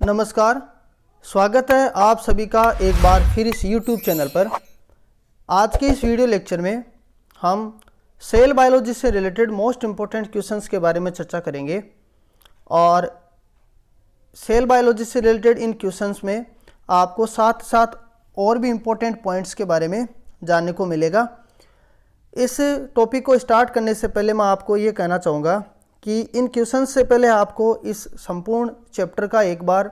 नमस्कार, स्वागत है आप सभी का एक बार फिर इस YouTube चैनल पर। आज के इस वीडियो लेक्चर में हम सेल बायोलॉजी से रिलेटेड मोस्ट इम्पोर्टेंट क्वेश्चंस के बारे में चर्चा करेंगे और सेल बायोलॉजी से रिलेटेड इन क्वेश्चंस में आपको साथ साथ और भी इम्पोर्टेंट पॉइंट्स के बारे में जानने को मिलेगा। इस टॉपिक को स्टार्ट करने से पहले मैं आपको ये कहना चाहूँगा कि इन क्वेश्चन से पहले आपको इस संपूर्ण चैप्टर का एक बार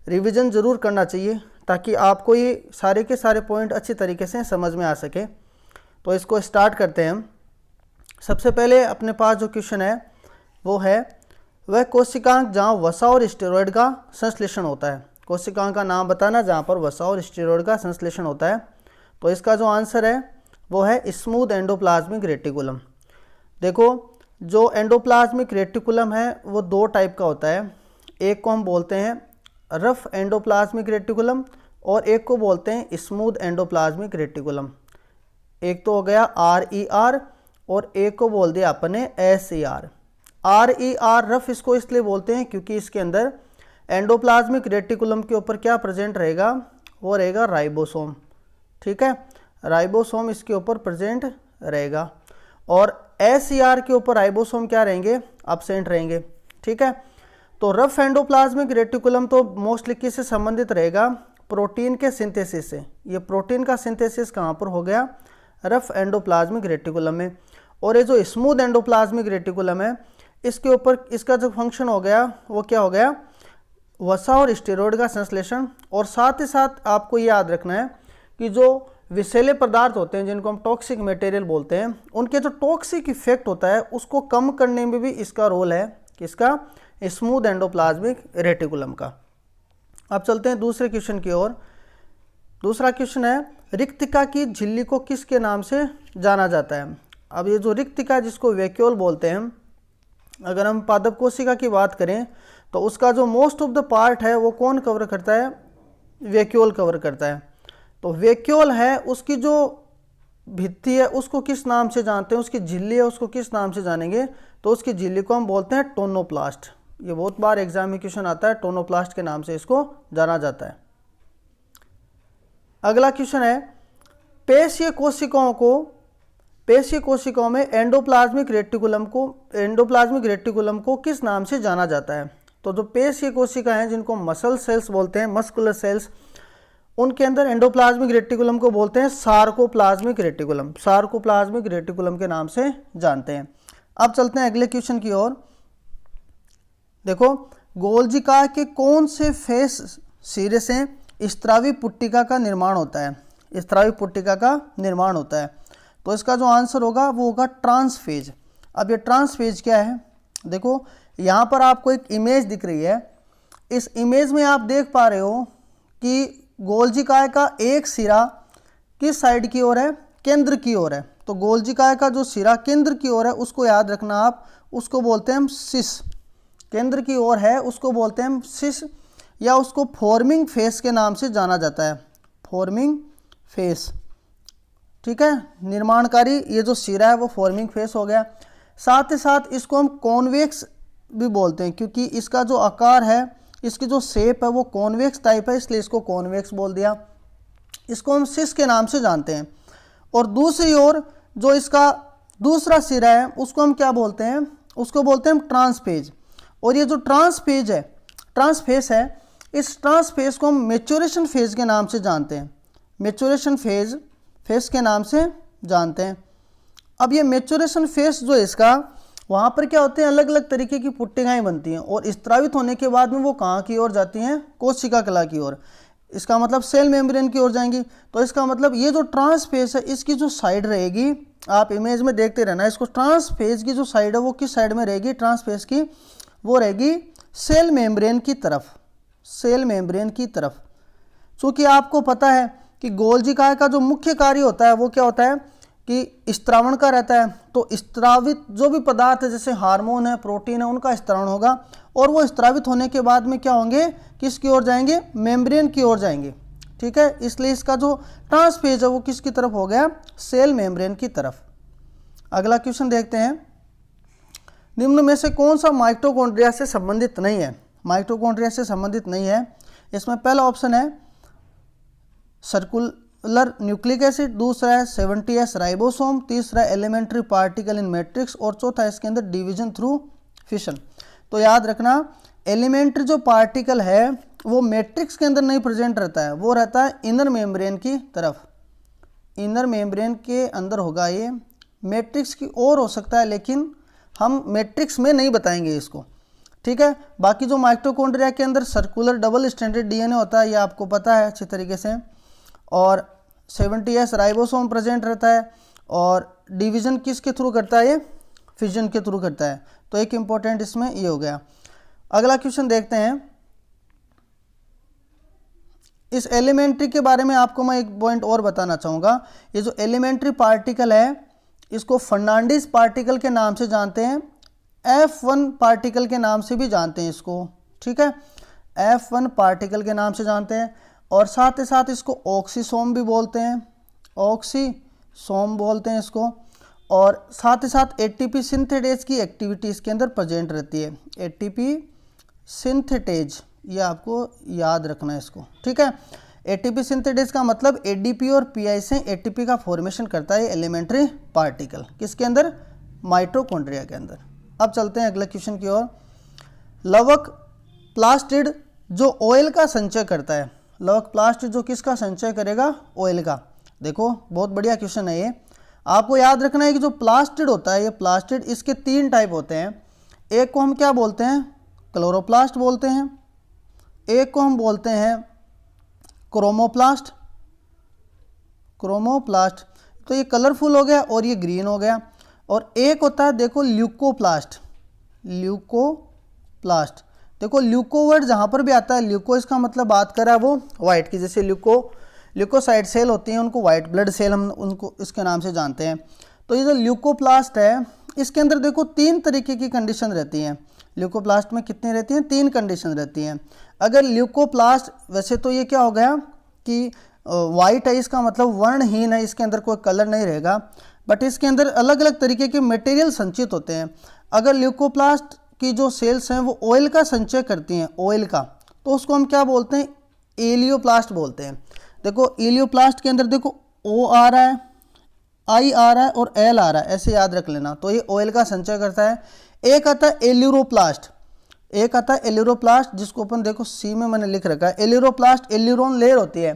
रिवीजन ज़रूर करना चाहिए ताकि आपको ये सारे के सारे पॉइंट अच्छी तरीके से समझ में आ सके। तो इसको स्टार्ट करते हैं हम। सबसे पहले अपने पास जो क्वेश्चन है वो है वह कोशिकांक जहाँ वसा और स्टेरॉयड का संश्लेषण होता है। कोशिकांक का नाम बताना जहाँ पर वसा और स्टेरॉयड का संश्लेषण होता है। तो इसका जो आंसर है वो है स्मूथ एंडोप्लाज्मिक रेटिकुलम। देखो, जो एंडोप्लाज्मिक रेटिकुलम है वो दो टाइप का होता है। एक को हम बोलते हैं रफ एंडोप्लाज्मिक रेटिकुलम और एक को बोलते हैं स्मूथ एंडोप्लाज्मिक रेटिकुलम। एक तो हो गया RER और एक को बोल दिया अपने SER। RER रफ इसको इसलिए बोलते हैं क्योंकि इसके अंदर एंडोप्लाज्मिक रेटिकुलम के ऊपर क्या प्रेजेंट रहेगा, वो रहेगा राइबोसोम। ठीक है, राइबोसोम इसके ऊपर प्रेजेंट रहेगा और SER के ऊपर राइबोसोम क्या रहेंगे, एब्सेंट रहेंगे। ठीक है, तो रफ एंडोप्लाज्मिक रेटिकुलम तो मोस्टली किससे संबंधित रहेगा, प्रोटीन के सिंथेसिस से। ये प्रोटीन का सिंथेसिस कहाँ पर हो गया, रफ एंडोप्लाज्मिक रेटिकुलम में। और ये जो स्मूथ एंडोप्लाज्मिक रेटिकुलम है इसके ऊपर इसका जो फंक्शन हो गया वो क्या हो गया, वसा और स्टेरॉयड का संश्लेषण। और साथ ही साथ आपको ये याद रखना है कि जो विषैले पदार्थ होते हैं जिनको हम टॉक्सिक मटेरियल बोलते हैं, उनके जो टॉक्सिक इफेक्ट होता है उसको कम करने में भी इसका रोल है, किसका, स्मूथ एंडोप्लाज्मिक रेटिकुलम का। अब चलते हैं दूसरे क्वेश्चन की ओर। दूसरा क्वेश्चन है रिक्तिका की झिल्ली को किसके नाम से जाना जाता है। अब ये जो रिक्तिका जिसको वैक्यूल बोलते हैं, अगर हम पादप कोशिका की बात करें तो उसका जो मोस्ट ऑफ द पार्ट है वो कौन कवर करता है, वैक्यूल कवर करता है। तो वैक्यूल है उसकी जो भित्ति है उसको किस नाम से जानते हैं, उसकी झिल्ली है उसको किस नाम से जानेंगे, तो उसकी झिल्ली को हम बोलते हैं टोनोप्लास्ट। ये बहुत बार एग्जाम में क्वेश्चन आता है, टोनोप्लास्ट के नाम से इसको जाना जाता है। अगला क्वेश्चन है पेशीय कोशिकाओं में एंडोप्लाज्मिक रेटिकुलम को किस नाम से जाना जाता है। तो जो पेशीय कोशिका हैं जिनको मसल सेल्स बोलते हैं, मस्कुलर सेल्स, उनके अंदर एंडोप्लाज्मिक रेटिकुलम को बोलते हैं सार्कोप्लाज्मिक रेटिकुलम। सार्कोप्लाज्मिक रेटिकुलम के नाम से जानते हैं। अब चलते हैं अगले क्वेश्चन की ओर। देखो, गोल्जिका के कौन से फेस सिरे से स्त्रावी पुट्टिका का निर्माण होता है, स्त्रावी पुट्टिका का निर्माण होता है। तो इसका जो आंसर होगा वो होगा ट्रांसफेज। अब ये ट्रांसफेज क्या है, देखो यहाँ पर आपको एक इमेज दिख रही है। इस इमेज में आप देख पा रहे हो कि गोल्जिकाय का एक सिरा किस साइड की ओर है, केंद्र की ओर है। तो गोल्जिकाय का जो सिरा केंद्र की ओर है उसको याद रखना आप, उसको बोलते हैं हम सिस। केंद्र की ओर है उसको बोलते हैं हम सिस, या उसको फॉर्मिंग फेस के नाम से जाना जाता है, फॉर्मिंग फेस। ठीक है, निर्माणकारी ये जो सिरा है वो फॉर्मिंग फेस हो गया। साथ ही साथ इसको हम कॉन्वेक्स भी बोलते हैं क्योंकि इसका जो आकार है, इसकी जो शेप है वो कॉन्वेक्स टाइप है, इसलिए इसको कॉन्वेक्स बोल दिया। इसको हम सिस के नाम से जानते हैं। और दूसरी ओर जो इसका दूसरा सिरा है उसको हम क्या बोलते हैं, उसको बोलते हैं हम ट्रांसफेज। और ये जो ट्रांसफेज है, ट्रांसफेज है, इस ट्रांसफेज को हम मैच्योरेशन फेज के नाम से जानते हैं, मैच्योरेशन फेज के नाम से जानते हैं। अब ये मैच्योरेशन फेज जो है इसका, वहाँ पर क्या होते हैं, अलग अलग तरीके की पुट्टिकाएँ बनती हैं और स्त्रावित होने के बाद में वो कहाँ की ओर जाती हैं, कोशिका कला की ओर। इसका मतलब सेल मेम्ब्रेन की ओर जाएंगी। तो इसका मतलब ये जो ट्रांसफेज है इसकी जो साइड रहेगी, आप इमेज में देखते रहना, इसको ट्रांसफेज की जो साइड है वो किस साइड में रहेगी, ट्रांसफेज की वो रहेगी सेल मेम्ब्रेन की तरफ, सेल मेम्ब्रेन की तरफ। चूँकि आपको पता है कि गोल्जिकाय का जो मुख्य कार्य होता है वो क्या होता है कि स्त्रावण का रहता है। तो स्त्रावित जो भी पदार्थ है जैसे हार्मोन है, प्रोटीन है, उनका स्त्रावण होगा और वो स्त्रावित होने के बाद में क्या होंगे, किसकी ओर जाएंगे, मेम्ब्रेन की ओर जाएंगे। ठीक है, इसलिए इसका जो ट्रांसफेज है वो किसकी तरफ हो गया, सेल मेम्ब्रेन की तरफ। अगला क्वेश्चन देखते हैं, निम्न में से कौन सा माइटोकॉन्ड्रिया से संबंधित नहीं है। माइटोकॉन्ड्रिया से संबंधित नहीं है। इसमें पहला ऑप्शन है सर्कुलर न्यूक्लिक एसिड, दूसरा है 70S राइबोसोम, तीसरा एलिमेंट्री पार्टिकल इन मैट्रिक्स और चौथा है इसके अंदर डिवीजन थ्रू फिशन। तो याद रखना एलिमेंट्री जो पार्टिकल है वो मैट्रिक्स के अंदर नहीं प्रेजेंट रहता है, वो रहता है इनर मेम्ब्रेन की तरफ, इनर मेम्ब्रेन के अंदर होगा ये। मैट्रिक्स की ओर हो सकता है लेकिन हम मैट्रिक्स में नहीं बताएंगे इसको, ठीक है। बाकी जो माइटोकॉन्ड्रिया के अंदर सर्कुलर डबल स्ट्रैंडेड डीएनए होता है ये आपको पता है अच्छी तरीके से, और 70S राइबोसोम प्रेजेंट रहता है, और डिवीजन किसके थ्रू करता है ये, फिजन के थ्रू करता है। तो एक इम्पोर्टेंट इसमें ये हो गया। अगला क्वेश्चन देखते हैं। इस एलिमेंट्री के बारे में आपको मैं एक पॉइंट और बताना चाहूँगा। ये जो एलिमेंट्री पार्टिकल है इसको फर्नांडीज पार्टिकल के नाम से जानते हैं, F1 पार्टिकल के नाम से भी जानते हैं इसको, ठीक है, F1 पार्टिकल के नाम से जानते हैं, और साथ ही साथ इसको ऑक्सीसोम भी बोलते हैं, ऑक्सीसोम बोलते हैं इसको, और साथ ही साथ एटीपी सिंथेटेज की एक्टिविटी इसके अंदर प्रेजेंट रहती है। एटीपी सिंथेटेज ये आपको याद रखना है इसको, ठीक है। एटीपी सिंथेटेज का मतलब एडीपी और पीआई से एटीपी का फॉर्मेशन करता है एलिमेंट्री पार्टिकल, किसके अंदर, माइटोकॉन्ड्रिया के अंदर। अब चलते हैं अगले क्वेश्चन की ओर। लवक प्लास्टिड जो ऑयल का संचय करता है, लवक प्लास्टिड जो किसका संचय करेगा, ऑयल का। देखो बहुत बढ़िया क्वेश्चन है ये। आपको याद रखना है कि जो प्लास्टिड होता है ये प्लास्टिड, इसके 3 टाइप होते हैं। एक को हम क्या बोलते हैं, क्लोरोप्लास्ट बोलते हैं, एक को हम बोलते हैं क्रोमोप्लास्ट, क्रोमोप्लास्ट तो ये कलरफुल हो गया और ये ग्रीन हो गया, और एक होता है देखो ल्यूकोप्लास्ट, ल्यूकोप्लास्ट। देखो ल्यूको वर्ड जहाँ पर भी आता है, ल्यूको इसका मतलब बात कर रहा है वो वाइट की, जैसे ल्यूकोसाइड सेल होती हैं उनको वाइट ब्लड सेल हम उनको इसके नाम से जानते हैं। तो ये जो ल्यूकोप्लास्ट है इसके अंदर देखो 3 तरीके की कंडीशन रहती हैं। ल्यूकोप्लास्ट में कितनी रहती हैं, 3 कंडीशन रहती हैं। अगर ल्यूकोप्लास्ट, वैसे तो ये क्या हो गया कि वाइट है, इसका मतलब वर्णहीन है, इसके अंदर कोई कलर नहीं रहेगा, बट इसके अंदर अलग अलग तरीके के मटेरियल संचित होते हैं। अगर ल्यूकोप्लास्ट की जो सेल्स हैं वो ऑयल का संचय करती हैं, ऑयल का, तो उसको हम क्या बोलते हैं, एलियोप्लास्ट बोलते हैं। देखो एलियोप्लास्ट के अंदर देखो ओ आ रहा है, आई आ रहा है और एल आ रहा है, ऐसे याद रख लेना। तो ये ऑयल का संचय करता है। एक आता है एल्यूरोप्लास्ट, एक आता है एल्यूरोप्लास्ट जिसको अपन देखो सी में मैंने लिख रखा है, एल्यूरोप्लास्ट एल्यूरोन लेयर होती है।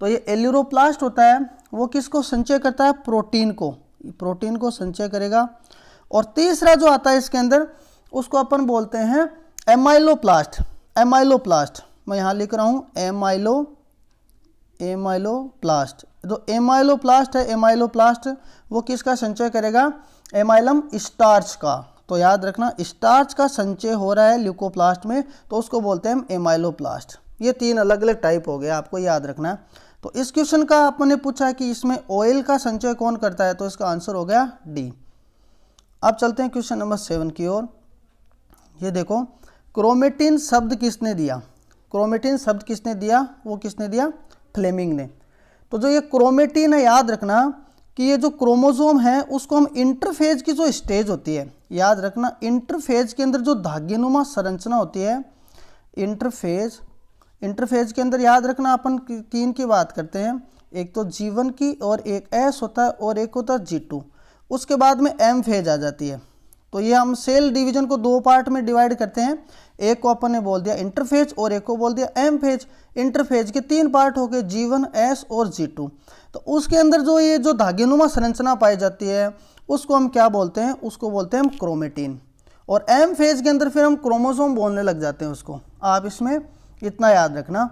तो ये एल्यूरोप्लास्ट होता है वो किसको संचय करता है, प्रोटीन को, प्रोटीन को संचय करेगा। और तीसरा जो आता है इसके अंदर उसको अपन बोलते हैं एमाइलोप्लास्ट, एमाइलोप्लास्ट मैं यहाँ लिख रहा हूँ एमाइलोप्लास्ट। जो एमाइलोप्लास्ट है, एमाइलोप्लास्ट वो किसका संचय करेगा, एमाइलम स्टार्च का। तो याद रखना स्टार्च का संचय हो रहा है ल्यूकोप्लास्ट में, तो उसको बोलते हैं एमाइलोप्लास्ट। ये 3 अलग अलग टाइप हो गए, आपको याद रखना है। तो इस क्वेश्चन का आपने पूछा है कि इसमें ऑयल का संचय कौन करता है, तो इसका आंसर हो गया डी। अब चलते हैं क्वेश्चन नंबर 7 की ओर। ये देखो क्रोमेटिन शब्द किसने दिया, क्रोमेटिन शब्द किसने दिया, वो किसने दिया, फ्लेमिंग ने। तो जो ये क्रोमेटिन है याद रखना कि ये जो क्रोमोसोम है उसको हम इंटरफेज की जो स्टेज होती है, याद रखना इंटरफेज के अंदर जो धाग्यनुमा संरचना होती है, इंटरफेज के अंदर याद रखना अपन 3 की बात करते हैं, एक तो G1 की और एक S होता है और एक होता है G2, उसके बाद में M फेज आ जाती है। तो ये हम सेल डिवीजन को 2 पार्ट में डिवाइड करते हैं, एक को अपन ने बोल दिया इंटरफेज और एक को बोल दिया एम फेज। इंटरफेज के 3 पार्ट हो गए G1, S और G2। तो उसके अंदर जो ये जो धाग्यनुमा संरचना पाई जाती है उसको हम क्या बोलते हैं, उसको बोलते हैं हम क्रोमेटिन। और एम फेज के अंदर फिर हम क्रोमोसोम बोलने लग जाते हैं उसको, आप इसमें इतना याद रखना।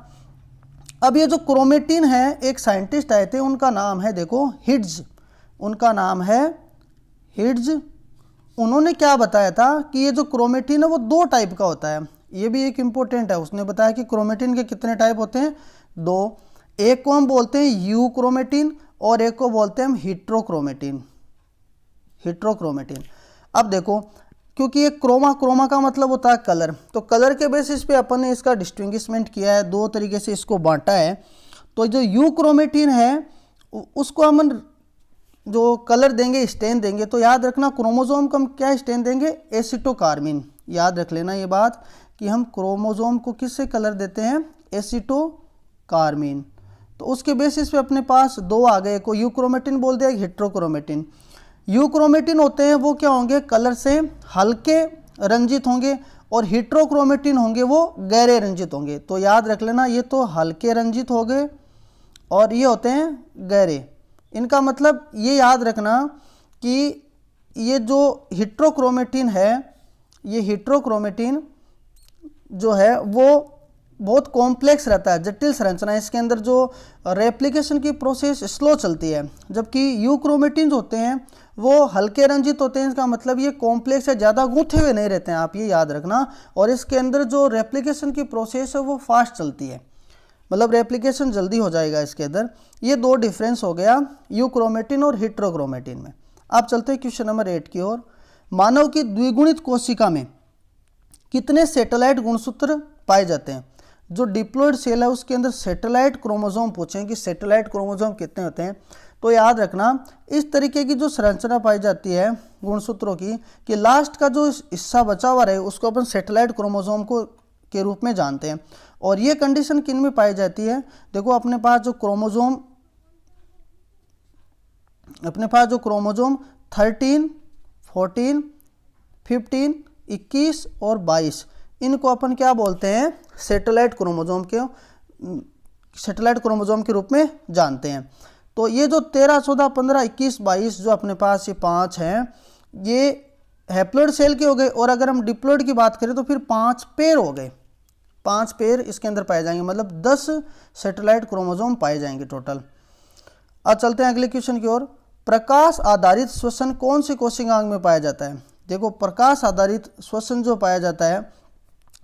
अब ये जो क्रोमेटिन है एक साइंटिस्ट आए थे, उनका नाम है देखो हिड्ज, उनका नाम है हिड्ज। उन्होंने क्या बताया था कि ये जो क्रोमेटिन है वो 2 टाइप का होता है, ये भी एक इम्पोर्टेंट है। उसने बताया कि क्रोमेटिन के कितने टाइप होते हैं, 2। एक को हम बोलते हैं यू क्रोमेटिन और एक को बोलते हैं हम हिट्रोक्रोमेटिन, हिट्रोक्रोमेटिन। अब देखो क्योंकि ये क्रोमा का मतलब होता है कलर, तो कलर के बेसिस पे अपन ने इसका डिस्टिंग्विशमेंट किया है, 2 तरीके से इसको बांटा है। तो जो यू क्रोमेटिन है उसको हम जो कलर देंगे, स्टेन देंगे, तो याद रखना क्रोमोसोम को हम क्या स्टेन देंगे, एसिटोकार्मिन। याद रख लेना ये बात कि हम क्रोमोसोम को किससे कलर देते हैं, एसिटोकार्मीन। तो उसके बेसिस पे अपने पास दो आ गए, को यूक्रोमेटिन बोल दिया, हेट्रोक्रोमेटिन। यूक्रोमेटिन होते हैं वो क्या होंगे, कलर से हल्के रंजित होंगे, और हेट्रोक्रोमेटिन होंगे वो गहरे रंजित होंगे। तो याद रख लेना, ये तो हल्के रंजित हो गए और ये होते हैं गहरे। इनका मतलब ये याद रखना कि ये जो हेट्रोक्रोमेटिन है, ये हेट्रोक्रोमेटिन जो है वो बहुत कॉम्प्लेक्स रहता है, जटिल संरचना है। इसके अंदर जो रेप्लिकेशन की प्रोसेस स्लो चलती है, जबकि यूक्रोमेटिन होते हैं वो हल्के रंजित होते हैं। इसका मतलब ये कॉम्प्लेक्स है, ज़्यादा गूंथे हुए नहीं रहते हैं, आप ये याद रखना। और इसके अंदर जो रेप्लिकेशन की प्रोसेस है वो फास्ट चलती है, मतलब रेप्लिकेशन जल्दी हो जाएगा इसके अंदर। ये दो डिफरेंस हो गया यूक्रोमेटिन और हेट्रोक्रोमेटिन में। आप चलते हैं क्वेश्चन नंबर 8 की ओर। मानव की द्विगुणित कोशिका में कितने सैटेलाइट गुणसूत्र पाए जाते हैं। जो डिप्लॉयड सेल है उसके अंदर सैटेलाइट क्रोमोसोम पूछें कि सैटेलाइट क्रोमोसोम कितने होते हैं। तो याद रखना, इस तरीके की जो संरचना पाई जाती है गुणसूत्रों की, कि लास्ट का जो हिस्सा बचा हुआ रहे उसको अपन सैटेलाइट क्रोमोसोम को के रूप में जानते हैं। और ये कंडीशन किन में पाई जाती है, देखो अपने पास जो क्रोमोसोम 13, 14, 15, 21 और 22, इनको अपन क्या बोलते हैं, सैटेलाइट क्रोमोसोम के रूप में जानते हैं। तो ये जो 13, 14, 15, 21, 22 जो अपने पास ये 5 हैं, ये हैप्लॉइड सेल के हो गए। और अगर हम डिप्लॉइड की बात करें तो फिर 5 पेयर हो गए, 5 पेयर इसके अंदर पाए जाएंगे, मतलब 10 सैटेलाइट क्रोमोसोम पाए जाएंगे टोटल। अब चलते हैं अगले क्वेश्चन की ओर। प्रकाश आधारित श्वसन कौन सी कोशिकांग में पाया जाता है। देखो प्रकाश आधारित श्वसन जो पाया जाता है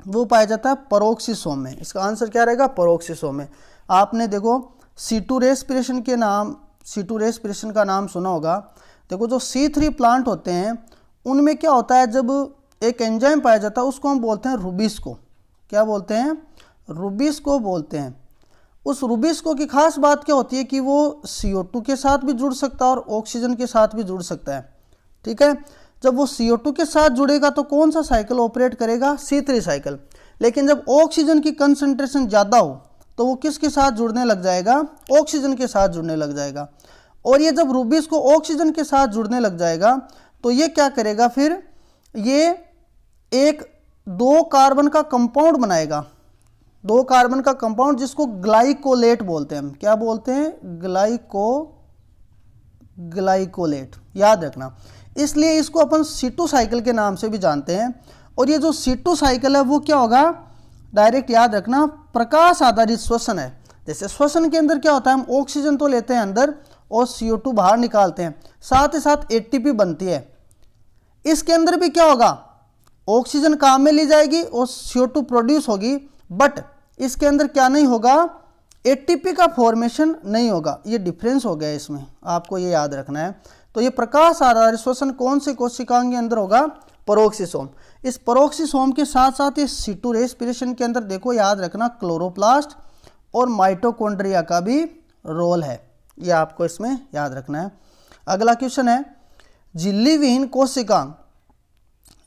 वो पाया जाता है परोक्सिसोम में। इसका आंसर क्या रहेगा, परोक्सिसोम में। आपने देखो C2 रेस्पिरेशन का नाम सुना होगा। देखो जो C3 प्लांट होते हैं उनमें क्या होता है, जब एक एंजाइम पाया जाता है उसको हम बोलते हैं रुबिस्को। क्या बोलते हैं, रुबिस्को बोलते हैं। उस रुबिस्को की खास बात क्या होती है कि वो CO2 के साथ भी जुड़ सकता है और ऑक्सीजन के साथ भी जुड़ सकता है। ठीक है, जब वो CO2 के साथ जुड़ेगा तो कौन सा साइकिल ऑपरेट करेगा, C3 साइकिल। लेकिन जब ऑक्सीजन की कंसंट्रेशन ज़्यादा हो तो वो किसके साथ जुड़ने लग जाएगा, ऑक्सीजन के साथ जुड़ने लग जाएगा। और ये जब रुबिस्को ऑक्सीजन के साथ जुड़ने लग जाएगा तो ये क्या करेगा, फिर ये एक 2 कार्बन का कंपाउंड बनाएगा, 2 कार्बन का कंपाउंड जिसको ग्लाइकोलेट बोलते हैं। हम क्या बोलते हैं, ग्लाइकोलेट, याद रखना। इसलिए इसको अपन C2 साइकिल के नाम से भी जानते हैं। और ये जो C2 साइकिल है वो क्या होगा, डायरेक्ट याद रखना, प्रकाश आधारित श्वसन है। जैसे श्वसन के अंदर क्या होता है, हम ऑक्सीजन तो लेते हैं अंदर और CO2 बाहर निकालते हैं, साथ ही साथ ATP बनती है। इसके अंदर भी क्या होगा, ऑक्सीजन काम में ली जाएगी और CO2 प्रोड्यूस होगी, बट इसके अंदर क्या नहीं होगा, ATP का फॉर्मेशन नहीं होगा। ये डिफरेंस हो गया इसमें, आपको ये याद रखना है। तो ये प्रकाश आधारित श्वसन कौन से कोशिकांग के अंदर होगा, परोक्सिसोम। इस परोक्सिसोम के साथ साथ ये C2 रेस्पिरेशन के अंदर देखो याद रखना क्लोरोप्लास्ट और माइटोकॉन्ड्रिया का भी रोल है, ये आपको इसमें याद रखना है। अगला क्वेश्चन है, झिल्ली विहीन कोशिकांग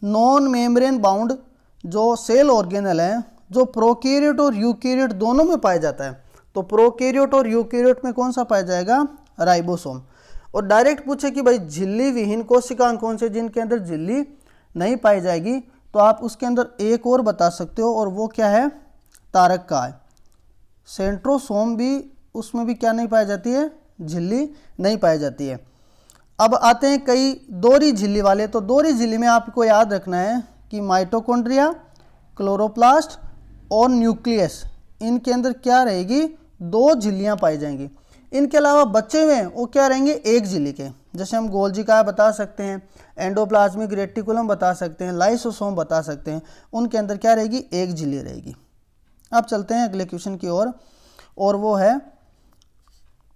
नॉन मेम्ब्रेन बाउंड जो सेल ऑर्गेनल है जो प्रोकैरियोट और यूकैरियोट दोनों में पाया जाता है। तो प्रोकैरियोट और यूकैरियोट में कौन सा पाया जाएगा, राइबोसोम। और डायरेक्ट पूछे कि भाई झिल्ली विहीन कोशिकांग कौन से जिनके अंदर झिल्ली नहीं पाई जाएगी, तो आप उसके अंदर एक और बता सकते हो, और वो क्या है, तारक का है। सेंट्रोसोम भी, उसमें भी क्या नहीं पाई जाती है, झिल्ली नहीं पाई जाती है। अब आते हैं कई दोहरी झिल्ली वाले। तो दोहरी झिल्ली में आपको याद रखना है कि माइटोकॉन्ड्रिया, क्लोरोप्लास्ट और न्यूक्लियस, इनके अंदर क्या रहेगी, 2 झिल्लियाँ पाई जाएंगी। इनके अलावा बचे हुए हैं वो क्या रहेंगे, एक झिल्ली के। जैसे हम गोल्जी का बता सकते हैं, एंडोप्लाज्मिक रेटिकुलम बता सकते हैं, लाइसोसोम बता सकते हैं, उनके अंदर क्या रहेगी, एक झिल्ली रहेगी। अब चलते हैं अगले क्वेश्चन की ओर, और वो है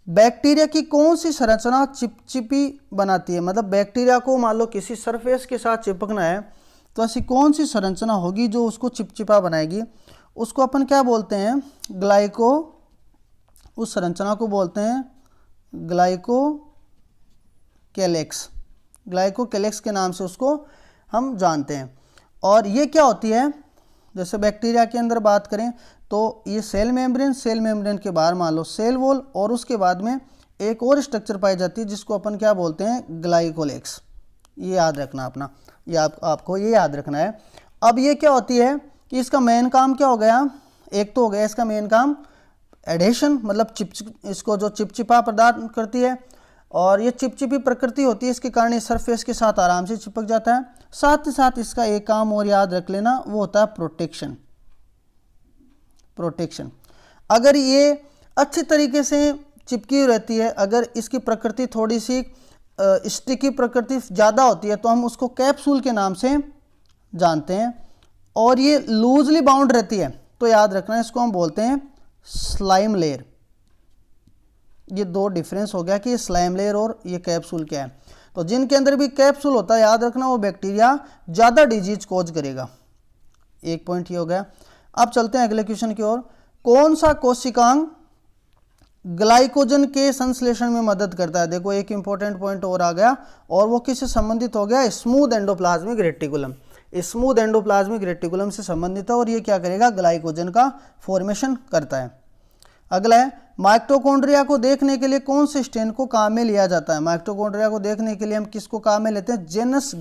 बैक्टीरिया की कौन सी संरचना चिपचिपी बनाती है। मतलब बैक्टीरिया को मान लो किसी सरफेस के साथ चिपकना है तो ऐसी कौन सी संरचना होगी जो उसको चिपचिपा बनाएगी। उसको अपन क्या बोलते हैं, उस संरचना को बोलते हैं ग्लाइकोकैलेक्स के नाम से उसको हम जानते हैं। और ये क्या होती है, जैसे बैक्टीरिया के अंदर बात करें तो ये सेल मेम्ब्रेन के बाहर मान लो सेल वॉल, और उसके बाद में एक और स्ट्रक्चर पाई जाती है जिसको अपन क्या बोलते हैं, ग्लाइकोलेक्स। ये याद रखना अपना, ये आपको ये याद रखना है। अब ये क्या होती है कि इसका मेन काम क्या हो गया, एक तो हो गया इसका मेन काम एडेशन, मतलब इसको जो चिपचिपा प्रदान करती है, और ये चिपचिपी प्रकृति होती है, इसके कारण ये सरफेस के साथ आराम से चिपक जाता है। साथ ही साथ इसका एक काम और याद रख लेना, वो होता है प्रोटेक्शन। अगर ये अच्छी तरीके से चिपकी हुई रहती है, अगर इसकी प्रकृति थोड़ी सी स्टिकी प्रकृति ज़्यादा होती है तो हम उसको कैप्सूल के नाम से जानते हैं, और ये लूजली बाउंड रहती है तो याद रखना इसको हम बोलते हैं स्लाइम लेयर। ये दो डिफरेंस हो गया कि ये स्लाइम लेयर और ये कैप्सूल क्या है। तो जिनके अंदर भी कैप्सूल होता है याद रखना वो बैक्टीरिया ज़्यादा डिजीज कोज करेगा। एक पॉइंट ये हो गया। अब चलते हैं अगले क्वेश्चन की ओर। कौन सा कोशिकांग ग्लाइकोजन के संश्लेषण में मदद करता है? देखो एक इंपॉर्टेंट पॉइंट और आ गया, और वो किससे संबंधित हो गया, smooth endoplasmic reticulum. Smooth endoplasmic reticulum से संबंधित है, और ये क्या करेगा, ग्लाइकोजन का फॉर्मेशन करता है। अगला है माइटोकॉन्ड्रिया को देखने के लिए कौन से स्टेन को काम में लिया जाता है? माइटोकॉन्ड्रिया को देखने के लिए हम किसको काम में लेते हैं, जेनस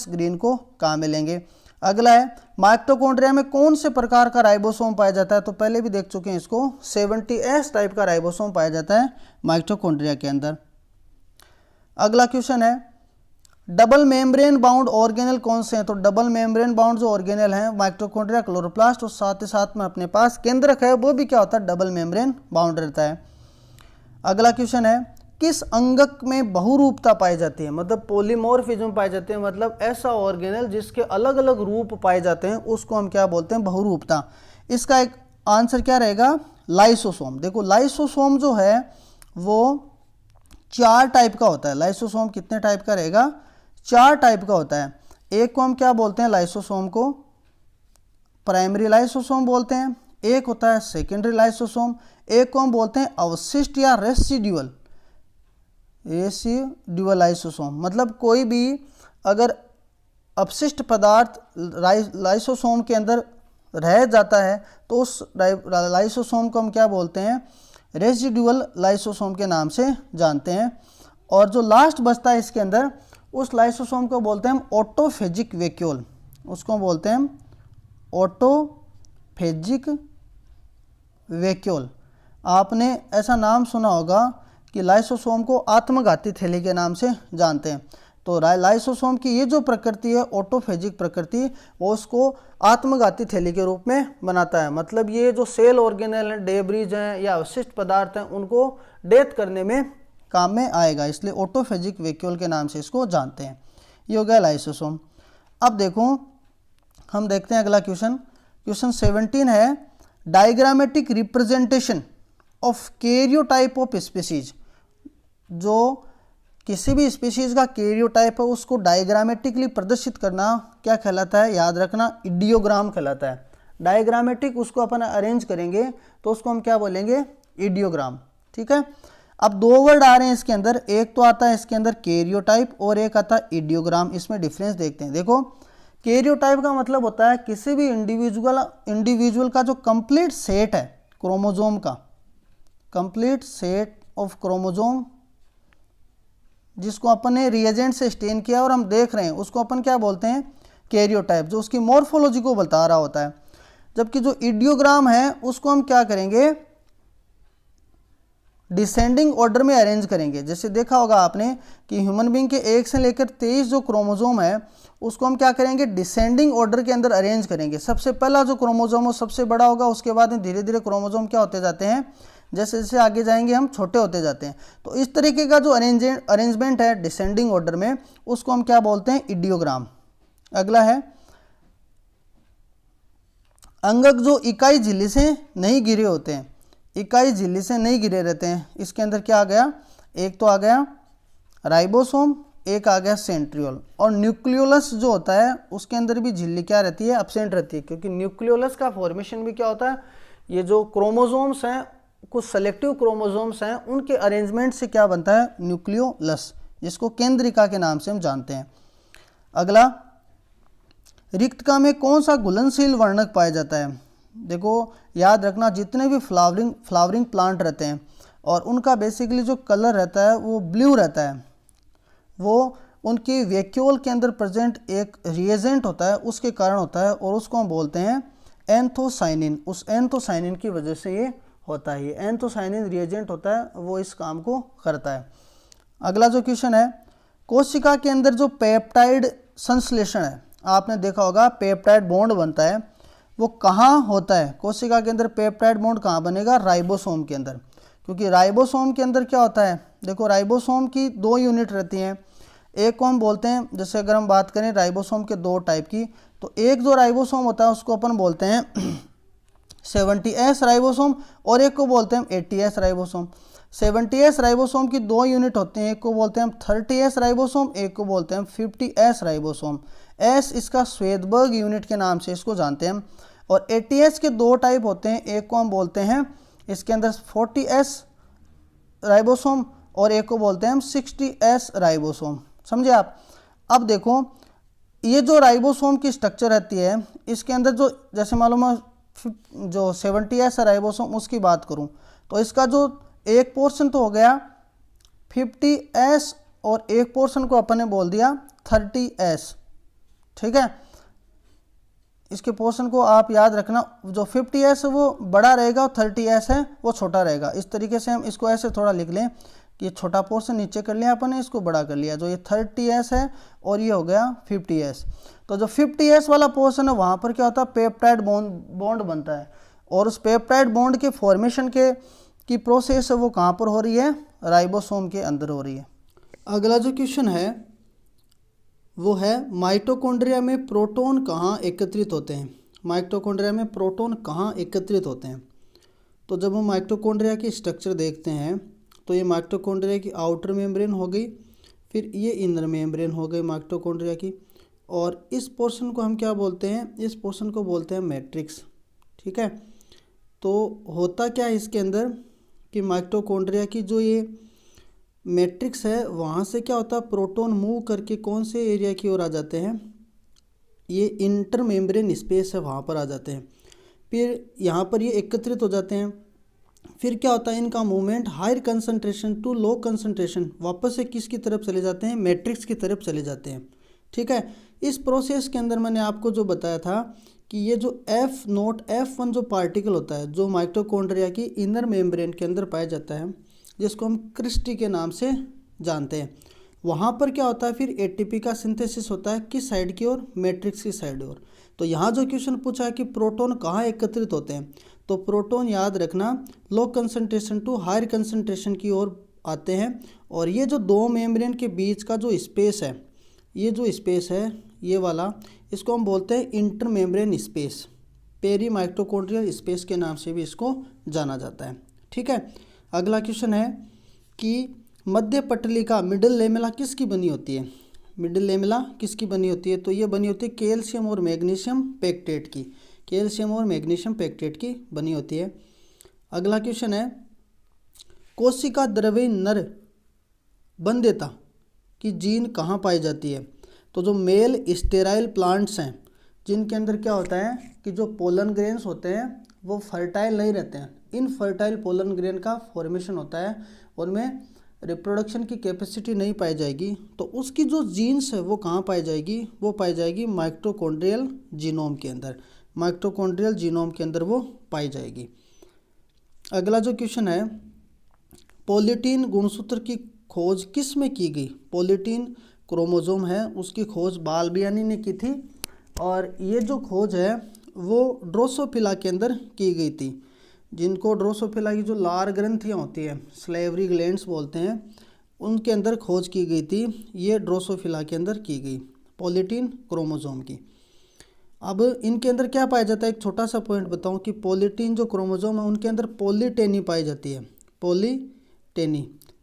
ग्रीन को काम में लेंगे। अगला है माइटोकॉन्ड्रिया में कौन से प्रकार का राइबोसोम पाया जाता है? तो पहले भी देख चुके हैं इसको, 70S टाइप का राइबोसोम पाया जाता है माइटोकॉन्ड्रिया के अंदर। अगला क्वेश्चन है डबल मेम्ब्रेन बाउंड ऑर्गेनल कौन से हैं? तो डबल मेम्ब्रेन बाउंड जो ऑर्गेनल हैं माइटोकॉन्ड्रिया, क्लोरोप्लास्ट, और साथ ही साथ में अपने पास केंद्रक है, वो भी क्या होता है, डबल मेम्ब्रेन बाउंड रहता है। अगला क्वेश्चन है किस अंगक में बहुरूपता पाई जाती है? मतलब पॉलीमॉर्फिज्म पाए जाते हैं, मतलब ऐसा ऑर्गेनल जिसके अलग अलग रूप पाए जाते हैं उसको हम क्या बोलते हैं, बहुरूपता। इसका एक आंसर क्या रहेगा, लाइसोसोम। देखो लाइसोसोम जो है वो 4 टाइप का होता है। लाइसोसोम कितने टाइप का रहेगा, 4 टाइप का होता है। एक को हम क्या बोलते हैं, लाइसोसोम को प्राइमरी लाइसोसोम बोलते हैं, एक होता है सेकेंडरी लाइसोसोम, एक को हम बोलते हैं अवशिष्ट या रेसिड्यूअल लाइसोसोम। मतलब कोई भी अगर अपशिष्ट पदार्थ लाइसोसोम के अंदर रह जाता है तो उस लाइसोसोम को हम क्या बोलते हैं, रेसिड्यूअल लाइसोसोम के नाम से जानते हैं। और जो लास्ट बचता है इसके अंदर उस लाइसोसोम को बोलते हैं हम ऑटोफेजिक वैक्यूल। उसको बोलते हैं हम ऑटोफेजिक वैक्यूल। आपने ऐसा नाम सुना होगा कि लाइसोसोम को आत्मघाती थैली के नाम से जानते हैं। तो लाइसोसोम की ये जो प्रकृति है ऑटोफेजिक प्रकृति, वो उसको आत्मघाती थैली के रूप में बनाता है। मतलब ये जो सेल ऑर्गेनल हैं, डेब्रीज हैं या अवशिष्ट पदार्थ हैं, उनको डेथ करने में काम में आएगा, इसलिए ऑटोफेजिक वैक्यूल के नाम से इसको जानते हैं। ये हो गया लाइसोसोम। अब देखो हम देखते हैं अगला क्वेश्चन 17 है diagrammatic representation of karyotype of species. जो किसी भी स्पीशीज का कैरियोटाइप है उसको डायग्रामेटिकली प्रदर्शित करना क्या कहलाता है, याद रखना इडियोग्राम कहलाता है। डायग्रामेटिक उसको अपन अरेंज करेंगे तो उसको हम क्या बोलेंगे, इडियोग्राम। ठीक है। अब 2 वर्ड आ रहे हैं इसके अंदर, एक तो आता है इसके अंदर कैरियोटाइप और एक आता है इडियोग्राम। इसमें डिफरेंस देखते हैं। देखो कैरियोटाइप का मतलब होता है किसी भी इंडिविजुअल का जो कंप्लीट सेट है क्रोमोजोम का, कंप्लीट सेट ऑफ क्रोमोजोम जिसको अपन ने रिएजेंट से स्टेन किया और हम देख रहे हैं उसको अपन क्या बोलते हैं, कैरियोटाइप, जो उसकी मॉर्फोलॉजी को बता रहा होता है। जबकि जो इडियोग्राम है उसको हम क्या करेंगे, डिसेंडिंग ऑर्डर में अरेंज करेंगे। जैसे देखा होगा आपने कि ह्यूमन बीइंग के 1 से लेकर 23 जो क्रोमोजोम है उसको हम क्या करेंगे, डिसेंडिंग ऑर्डर के अंदर अरेंज करेंगे। सबसे पहला जो क्रोमोजोम हो सबसे बड़ा होगा, उसके बाद में धीरे धीरे क्रोमोजोम क्या होते जाते हैं, जैसे जैसे आगे जाएंगे हम छोटे होते जाते हैं। तो इस तरीके का जो अरेंजमेंट है डिसेंडिंग ऑर्डर में उसको हम क्या बोलते हैं, इडियोग्राम। अगला है अंगक जो इकाई झिल्ली से नहीं गिरे होते हैं, इकाई झिल्ली से नहीं गिरे रहते हैं। इसके अंदर क्या आ गया, एक तो आ गया राइबोसोम, एक आ गया सेंट्रियोल। और न्यूक्लियोलस जो होता है उसके अंदर भी झिल्ली क्या रहती है, एब्सेंट रहती है, क्योंकि न्यूक्लियोलस का फॉर्मेशन भी क्या होता है, ये जो क्रोमोजोम्स हैं कुछ सेलेक्टिव क्रोमोजोम्स हैं उनके अरेंजमेंट से क्या बनता है, न्यूक्लियोलस, जिसको केंद्रिका के नाम से हम जानते हैं। अगला रिक्तका में कौन सा घुलनशील वर्णक पाया जाता है? देखो याद रखना, जितने भी फ्लावरिंग प्लांट रहते हैं और उनका बेसिकली जो कलर रहता है वो ब्लू रहता है, वो उनकी वैक्यूल के अंदर प्रेजेंट एक रिएजेंट होता है उसके कारण होता है, और उसको हम बोलते हैं एंथोसाइनिन। उस एंथोसाइनिन की वजह से ये होता है। ये एंथोसाइनिन रिएजेंट होता है, वो इस काम को करता है। अगला जो क्वेश्चन है, कोशिका के अंदर जो पेप्टाइड संश्लेषण है, आपने देखा होगा पेप्टाइड बॉन्ड बनता है, वो कहाँ होता है? कोशिका के अंदर पेप्टाइड बॉन्ड कहाँ बनेगा? राइबोसोम के अंदर। क्योंकि राइबोसोम के अंदर क्या होता है, देखो राइबोसोम की 2 यूनिट रहती हैं। एक को हम बोलते हैं, जैसे अगर हम बात करें राइबोसोम के 2 टाइप की, तो एक जो राइबोसोम होता है उसको अपन बोलते हैं 70S राइबोसोम, और एक को बोलते हैं 80S राइबोसोम। 70S राइबोसोम की 2 यूनिट होती हैं, एक को बोलते हैं हम 30S राइबोसोम, एक को बोलते हैं हम 50S राइबोसोम। एस इसका श्वेतबर्ग यूनिट के नाम से इसको जानते हैं। और 80S के 2 टाइप होते हैं, एक को हम बोलते हैं इसके अंदर 40S राइबोसोम, और एक को बोलते हैं हम 60S राइबोसोम। समझे आप? अब देखो ये जो राइबोसोम की स्ट्रक्चर रहती है, इसके अंदर जो, जैसे मालूम है जो 70S राइबोसोम उसकी बात करूं, तो इसका जो एक पोर्शन तो हो गया 50S, और एक पोर्शन को अपन ने बोल दिया 30S। ठीक है, इसके पोर्शन को आप याद रखना, जो 50S है वो बड़ा रहेगा और 30S है वो छोटा रहेगा। इस तरीके से हम इसको ऐसे थोड़ा लिख लें कि ये छोटा पोर्शन नीचे कर लिया अपन ने, इसको बड़ा कर लिया, जो ये 30S है और ये हो गया 50S। तो जो 50S वाला पोर्शन है वहाँ पर क्या होता है, पेप्टाइड बॉन्ड बनता है, और उस पेप्टाइड बॉन्ड के फॉर्मेशन की प्रोसेस है वो कहाँ पर हो रही है? राइबोसोम के अंदर हो रही है। अगला जो क्वेश्चन है वो है माइटोकॉन्ड्रिया में प्रोटॉन कहाँ एकत्रित होते हैं? माइटोकॉन्ड्रिया में प्रोटॉन कहाँ एकत्रित होते हैं? तो जब हम माइटोकॉन्ड्रिया की स्ट्रक्चर देखते हैं, तो ये माइटोकॉन्ड्रिया की आउटर मेम्ब्रेन हो गई, फिर ये इनर मेम्ब्रेन हो गई माइटोकॉन्ड्रिया की, और इस पोर्शन को हम क्या बोलते हैं? इस पोर्शन को बोलते हैं मैट्रिक्स। ठीक है, तो होता क्या है इसके अंदर कि माइटोकॉन्ड्रिया की जो ये मैट्रिक्स है, वहाँ से क्या होता है, प्रोटॉन मूव करके कौन से एरिया की ओर आ जाते हैं? ये इंटर मेम्ब्रेन स्पेस है, वहाँ पर आ जाते हैं। फिर यहाँ पर ये एकत्रित हो जाते हैं। फिर क्या होता है, इनका movement higher concentration to low concentration, वापस से किसकी तरफ चले जाते हैं? मैट्रिक्स की तरफ चले जाते हैं। ठीक है, इस प्रोसेस के अंदर मैंने आपको जो बताया था कि ये जो F1 जो पार्टिकल होता है, जो माइटोकॉन्ड्रिया की इनर मेम्ब्रेन के अंदर पाया जाता है, जिसको हम क्रिस्टी के नाम से जानते हैं, वहाँ पर क्या होता है, फिर एटीपी का सिंथेसिस होता है किस साइड की ओर? मैट्रिक्स की साइड ओर। तो यहाँ जो क्वेश्चन पूछा है कि प्रोटॉन कहाँ एकत्रित होते हैं, तो प्रोटॉन याद रखना low concentration to higher concentration की ओर आते हैं। और ये जो 2 मेम्ब्रेन के बीच का जो स्पेस है, ये जो स्पेस है ये वाला, इसको हम बोलते हैं inter membrane space, peri mitochondrial space के नाम से भी इसको जाना जाता है। ठीक है, अगला क्वेश्चन है कि मध्य पटलिका मिडिल लेमेला किसकी बनी होती है? मिडिल लेमेला किसकी बनी होती है? तो ये बनी होती है कैल्शियम और मैग्नीशियम पेक्टेट की, कैल्शियम और मैग्नीशियम पेक्टेट की बनी होती है। अगला क्वेश्चन है कोशिका द्रव्य नर वंध्यता की जीन कहाँ पाई जाती है? तो जो मेल स्टेराइल प्लांट्स हैं, जिनके अंदर क्या होता है कि जो पोलन ग्रेन्स होते हैं वो फर्टाइल नहीं रहते हैं, इनफर्टाइल पोलन ग्रेन का फॉर्मेशन होता है, उनमें रिप्रोडक्शन की कैपेसिटी नहीं पाई जाएगी, तो उसकी जो जीन्स है वो कहाँ पाई जाएगी? वो पाई जाएगी माइटोकॉन्ड्रियल जीनोम के अंदर, माइटोकॉन्ड्रियल जीनोम के अंदर वो पाई जाएगी। अगला जो क्वेश्चन है पोलिटीन गुणसूत्र की खोज किस में की गई? पोलिटीन क्रोमोसोम है, उसकी खोज बाल्बियानी ने की थी, और ये जो खोज है वो ड्रोसोफिला के अंदर की गई थी, जिनको ड्रोसोफिला की जो लार ग्रंथियाँ होती है, स्लेवरी ग्लैंड्स बोलते हैं, उनके अंदर खोज की गई थी, ये ड्रोसोफिला के अंदर की गई पोलिटीन क्रोमोसोम की। अब इनके अंदर क्या पाया जाता है, एक छोटा सा पॉइंट बताऊं कि पोलिटीन जो क्रोमोसोम है उनके अंदर पॉलीटेनी पाई जाती है।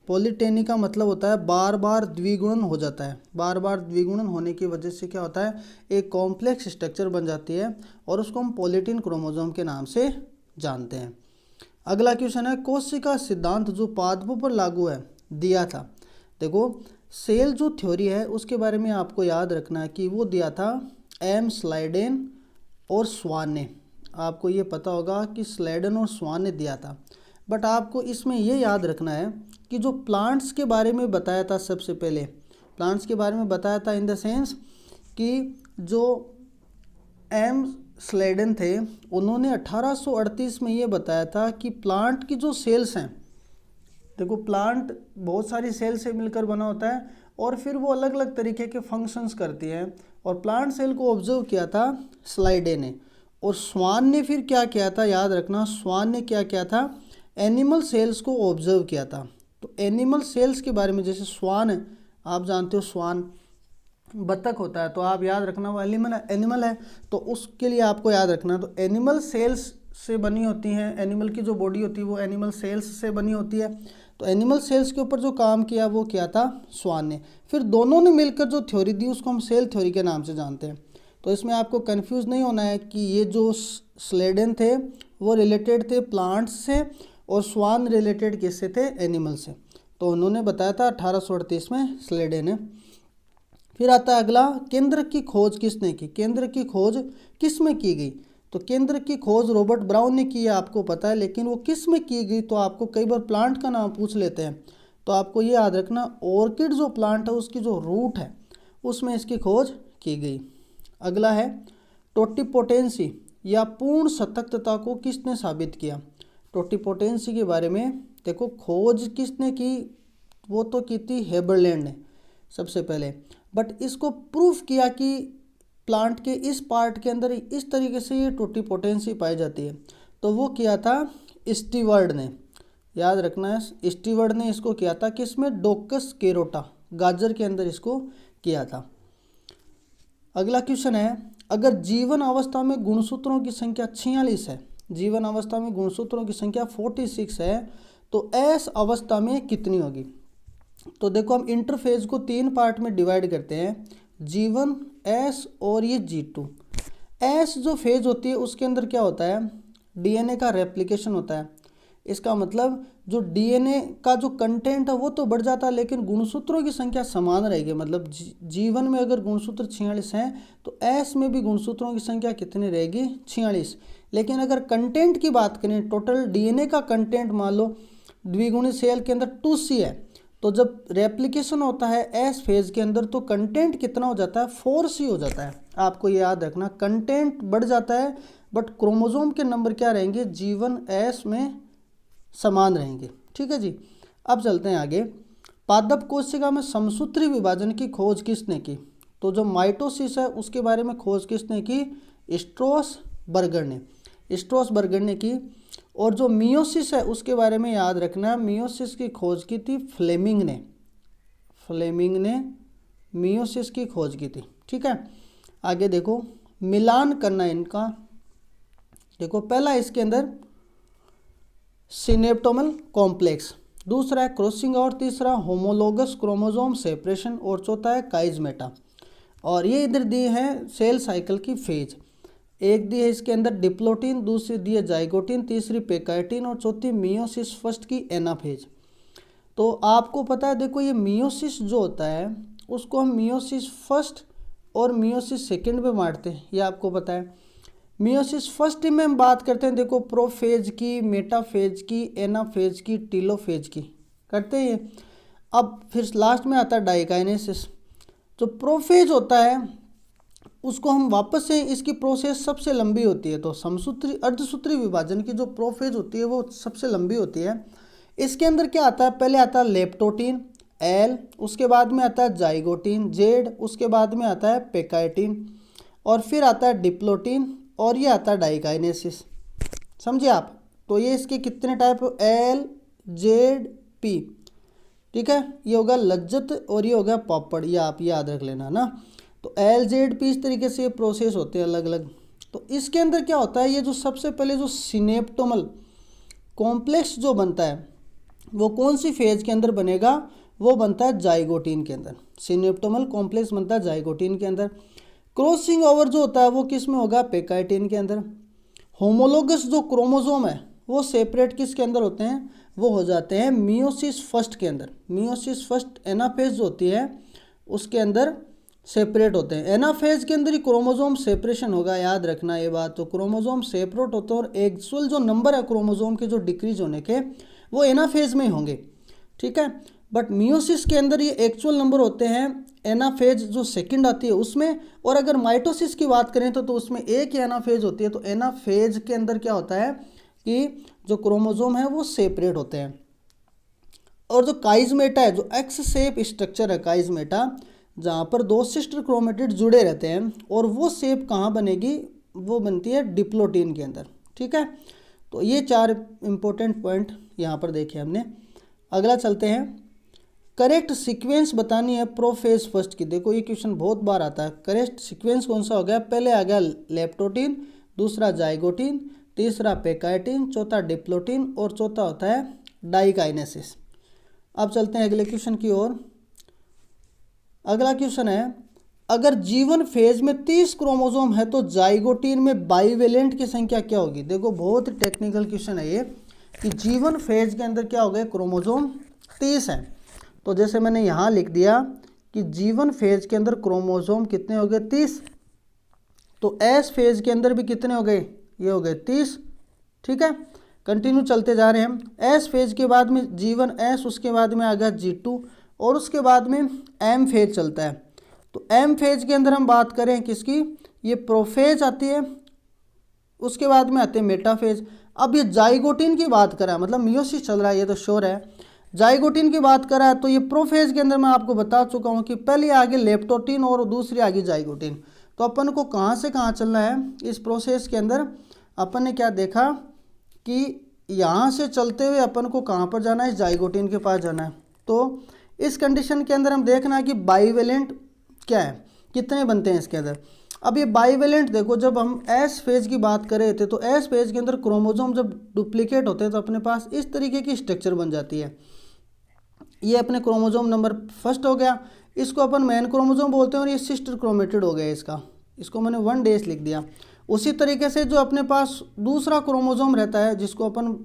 पॉलीटेनी का मतलब होता है बार बार द्विगुणन हो जाता है। बार बार द्विगुणन होने की वजह से क्या होता है, एक कॉम्प्लेक्स स्ट्रक्चर बन जाती है, और उसको हम पॉलीटीन क्रोमोसोम के नाम से जानते हैं। अगला क्वेश्चन है कोशिका सिद्धांत जो पादपों पर लागू है दिया था। देखो सेल जो थ्योरी है उसके बारे में आपको याद रखना है कि वो दिया था एम स्लाइडेन और स्वान ने, आपको ये पता होगा कि स्लाइडेन और स्वान ने दिया था। बट आपको इसमें ये याद रखना है कि जो प्लांट्स के बारे में बताया था सबसे पहले, प्लांट्स के बारे में बताया था इन द सेंस कि जो एम स्लाइडेन थे उन्होंने 1838 में ये बताया था कि प्लांट की जो सेल्स हैं, देखो प्लांट बहुत सारी सेल से मिलकर बना होता है और फिर वो अलग अलग तरीके के फंक्शंस करती है, और प्लांट सेल को ऑब्जर्व किया था स्लाइडे ने। और स्वान ने फिर क्या किया था, याद रखना, स्वान ने क्या किया था, एनिमल सेल्स को ऑब्जर्व किया था। तो एनिमल सेल्स के बारे में, जैसे स्वान है, आप जानते हो स्वान बतख होता है, तो आप याद रखना वो एनिमल है, तो उसके लिए आपको याद रखना, तो एनिमल सेल्स से बनी होती हैं, एनिमल की जो बॉडी होती है वो एनिमल सेल्स से बनी होती है। तो एनिमल सेल्स के ऊपर जो काम किया वो किया था स्वान ने। फिर दोनों ने मिलकर जो थ्योरी दी उसको हम सेल थ्योरी के नाम से जानते हैं। तो इसमें आपको कंफ्यूज नहीं होना है कि ये जो स्लाइडेन थे वो रिलेटेड थे प्लांट्स से और स्वान रिलेटेड किससे थे, एनिमल से। तो उन्होंने बताया था 1838 में स्लाइडेन ने। फिर आता है अगला, केंद्र की खोज किसने की, केंद्र की खोज किस में की गई। तो केंद्र की खोज रॉबर्ट ब्राउन ने की है, आपको पता है, लेकिन वो किस में की गई, तो आपको कई बार प्लांट का नाम पूछ लेते हैं, तो आपको ये याद रखना ऑर्किड जो प्लांट है उसकी जो रूट है उसमें इसकी खोज की गई। अगला है टोटिपोटेंसी या पूर्ण सतर्कता को किसने साबित किया। टोटिपोटेंसी के बारे में देखो खोज किसने की, वो तो की थी हेबरलैंड ने सबसे पहले, बट इसको प्रूफ किया कि प्लांट के इस पार्ट के अंदर इस तरीके से ये टोटिपोटेंसी पाई जाती है, तो वो किया था स्टीवर्ड ने, याद रखना है स्टीवर्ड ने इसको किया था, किसमें, डोकस कैरोटा, गाजर के अंदर इसको किया था। अगला क्वेश्चन है, अगर जीवन अवस्था में गुणसूत्रों की संख्या 46 है, जीवन अवस्था में गुणसूत्रों की संख्या 46 है, तो एस अवस्था में कितनी होगी। तो देखो हम इंटरफेज को 3 पार्ट में डिवाइड करते हैं, G1, S और ये G2। S जो फेज होती है उसके अंदर क्या होता है, DNA का रेप्लिकेशन होता है। इसका मतलब जो DNA का जो कंटेंट है वो तो बढ़ जाता है लेकिन गुणसूत्रों की संख्या समान रहेगी। मतलब G1 में अगर गुणसूत्र 46 हैं तो S में भी गुणसूत्रों की संख्या कितनी रहेगी, 46। लेकिन अगर कंटेंट की बात करें, टोटल DNA का कंटेंट मान लो द्विगुणी सेल के अंदर 2C है, तो जब रेप्लिकेशन होता है एस फेज के अंदर तो कंटेंट कितना हो जाता है, 4C हो जाता है। आपको ये याद रखना, कंटेंट बढ़ जाता है बट क्रोमोसोम के नंबर क्या रहेंगे, G1 S में समान रहेंगे। ठीक है जी। अब चलते हैं आगे, पादप कोशिका में समसूत्री विभाजन की खोज किसने की। तो जो माइटोसिस है उसके बारे में खोज किसने की, स्ट्रोसबर्गर ने, स्ट्रोसबर्गर ने की। और जो मियोसिस है उसके बारे में याद रखना, मियोसिस की खोज की थी फ्लेमिंग ने, फ्लेमिंग ने मियोसिस की खोज की थी। ठीक है, आगे देखो मिलान करना इनका, देखो पहला इसके अंदर सिनेप्टोमल कॉम्प्लेक्स, दूसरा है क्रॉसिंग और तीसरा होमोलोगस क्रोमोसोम सेपरेशन और चौथा है काइजमेटा। और ये इधर दिए हैं सेल साइकिल की फेज, एक दी है इसके अंदर डिप्लोटिन, दूसरी दी है जाइगोटिन, तीसरी पेकाइटिन और चौथी मियोसिस फर्स्ट की एनाफेज। तो आपको पता है देखो ये मियोसिस जो होता है उसको हम मियोसिस फर्स्ट और मियोसिस सेकंड में बांटते हैं, ये आपको पता है। मियोसिस फर्स्ट में हम बात करते हैं देखो प्रोफेज की, मेटाफेज की, एनाफेज की, टीलोफेज की करते हैं। अब फिर लास्ट में आता है डाइकाइनेसिस। जो प्रोफेज होता है उसको हम वापस से, इसकी प्रोसेस सबसे लंबी होती है, तो समसूत्री अर्धसूत्री विभाजन की जो प्रोफेज होती है वो सबसे लंबी होती है। इसके अंदर क्या आता है, पहले आता है लेप्टोटीन L, उसके बाद में आता है जाइगोटीन Z, उसके बाद में आता है पेकाइटिन और फिर आता है डिप्लोटीन और ये आता है डाइकाइनेसिस। समझे आप। तो ये इसके कितने टाइप, L Z P। ठीक है, ये होगा लज्जत और ये होगा पापड़, ये आप याद रख लेना ना। तो LZP इस तरीके से ये प्रोसेस होते हैं अलग अलग। तो इसके अंदर क्या होता है, ये जो सबसे पहले जो सिनेप्टोमल कॉम्प्लेक्स जो बनता है वो कौन सी फेज के अंदर बनेगा, वो बनता है जाइगोटीन के अंदर। सिनेप्टोमल कॉम्प्लेक्स बनता है जाइगोटीन के अंदर। क्रॉसिंग ओवर जो होता है वो किस में होगा, पेकाइटिन के अंदर। होमोलोगस जो क्रोमोसोम है वो सेपरेट किसके अंदर होते हैं, वो हो जाते हैं मियोसिस फर्स्ट के अंदर। मियोसिस फर्स्ट एनाफेज जो होती है उसके अंदर सेपरेट होते हैं। एनाफेज के अंदर ही क्रोमोसोम सेपरेशन होगा, याद रखना ये बात। तो क्रोमोसोम सेपरेट होते हैं और एक्चुअल जो नंबर है क्रोमोसोम के जो डिक्रीज होने के वो एनाफेज में ही होंगे, ठीक है। बट मियोसिस के अंदर ये एक्चुअल नंबर होते हैं एनाफेज जो सेकंड आती है उसमें। और अगर माइटोसिस की बात करें तो उसमें एक ही एनाफेज होती है। तो एनाफेज के अंदर क्या होता है कि जो क्रोमोसोम है वो सेपरेट होते हैं। और जो काइजमेटा है, जो एक्स शेप स्ट्रक्चर है काइजमेटा, जहाँ पर दो सिस्टर क्रोमेटिड जुड़े रहते हैं, और वो शेप कहाँ बनेगी, वो बनती है डिप्लोटीन के अंदर, ठीक है। तो ये 4 इंपॉर्टेंट पॉइंट यहाँ पर देखे हमने। अगला चलते हैं, करेक्ट सीक्वेंस बतानी है प्रोफेज फर्स्ट की। देखो ये क्वेश्चन बहुत बार आता है। करेक्ट सीक्वेंस कौन सा हो गया, पहले आ गया लेप्टोटीन, दूसरा जाइगोटीन, तीसरा पेकाइटिन, चौथा डिप्लोटीन और चौथा होता है डाइकाइनेसिस। अब चलते हैं अगले क्वेश्चन की ओर। अगला क्वेश्चन है, अगर जीवन फेज में 30 क्रोमोसोम है तो जाइगोटीन में बाइवेलेंट की संख्या क्या होगी। देखो बहुत ही टेक्निकल क्वेश्चन है ये कि जीवन फेज के अंदर क्या हो गए, क्रोमोसोम 30 हैं। तो जैसे मैंने यहाँ लिख दिया कि जीवन फेज के अंदर क्रोमोसोम कितने हो गए, 30। तो एस फेज के अंदर भी कितने हो गए, ये हो गए 30, ठीक है। कंटिन्यू चलते जा रहे हैं हम। एस फेज के बाद में जीवन एस, उसके बाद में आ गया G2 और उसके बाद में एम फेज चलता है। तो एम फेज के अंदर हम बात करें किसकी, ये प्रोफेज आती है, उसके बाद में आते हैं मेटाफेज। अब ये जाइगोटीन की बात करा, मतलब मियोसिस चल रहा है, ये तो श्योर है। जाइगोटीन की बात करा है तो ये प्रोफेज के अंदर मैं आपको बता चुका हूँ कि पहले आगे लेप्टोटीन और दूसरी आगे जाइगोटीन। तो अपन को कहाँ से कहाँ चलना है इस प्रोसेस के अंदर, अपन ने क्या देखा कि यहाँ से चलते हुए अपन को कहाँ पर जाना है, इस जाइगोटीन के पास जाना है। तो इस कंडीशन के अंदर हम देखना है कि बाइवेलेंट क्या है, कितने बनते हैं इसके अंदर। अब ये बाइवेलेंट देखो, जब हम एस फेज की बात कर रहे थे तो एस फेज के अंदर क्रोमोसोम जब डुप्लीकेट होते हैं तो अपने पास इस तरीके की स्ट्रक्चर बन जाती है। ये अपने क्रोमोसोम नंबर फर्स्ट हो गया, इसको अपन मेन क्रोमोसोम बोलते हैं, और ये सिस्टर क्रोमेटिड हो गया इसका, इसको मैंने 1 डेज लिख दिया। उसी तरीके से जो अपने पास दूसरा क्रोमोसोम रहता है जिसको अपन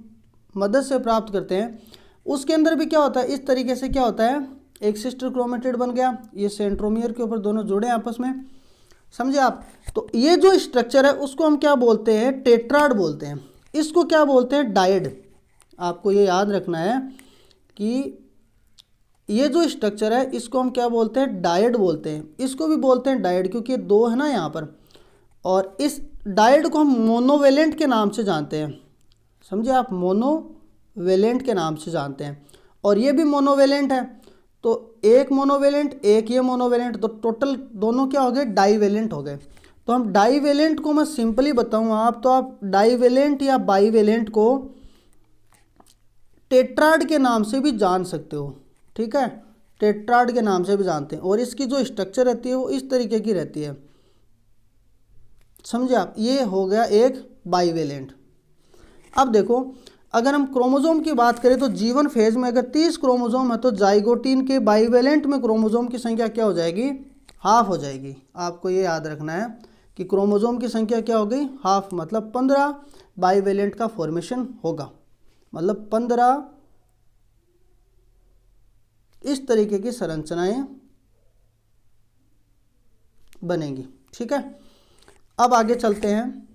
मदद से प्राप्त करते हैं, उसके अंदर भी क्या होता है, इस तरीके से क्या होता है, एक सिस्टर क्रोमेटिड बन गया, ये सेंट्रोमियर के ऊपर दोनों जुड़े आपस में, समझे आप। तो ये जो स्ट्रक्चर है उसको हम क्या बोलते हैं, टेट्राड बोलते हैं। इसको क्या बोलते हैं, डायड। आपको ये याद रखना है कि ये जो स्ट्रक्चर है इसको हम क्या बोलते हैं, डायड बोलते हैं। इसको भी बोलते हैं डायड क्योंकि 2 है ना यहाँ पर, और इस डायड को हम मोनोवेलेंट के नाम से जानते हैं, समझे आप, मोनोवेलेंट के नाम से जानते हैं। और ये भी मोनोवेलेंट है, तो एक मोनोवेलेंट एक ये मोनोवेलेंट, तो टोटल दोनों क्या हो गए, डाइवेलेंट हो गए। तो हम डाइवेलेंट को मैं सिंपली बताऊँ आप, तो आप डाइवेलेंट या बाइवेलेंट को टेट्राड के नाम से भी जान सकते हो, ठीक है, टेट्राड के नाम से भी जानते हैं। और इसकी जो स्ट्रक्चर रहती है वो इस तरीके की रहती है, समझे आप। ये हो गया एक बाइवेलेंट। अब देखो, अगर हम क्रोमोसोम की बात करें तो जीवन फेज में अगर 30 क्रोमोसोम है तो जाइगोटीन के बाइवेलेंट में क्रोमोसोम की संख्या क्या हो जाएगी, हाफ हो जाएगी। आपको ये याद रखना है कि क्रोमोसोम की संख्या क्या हो गई, हाफ, मतलब 15 बाइवेलेंट का फॉर्मेशन होगा, मतलब 15 इस तरीके की संरचनाएं बनेंगी, ठीक है। अब आगे चलते हैं,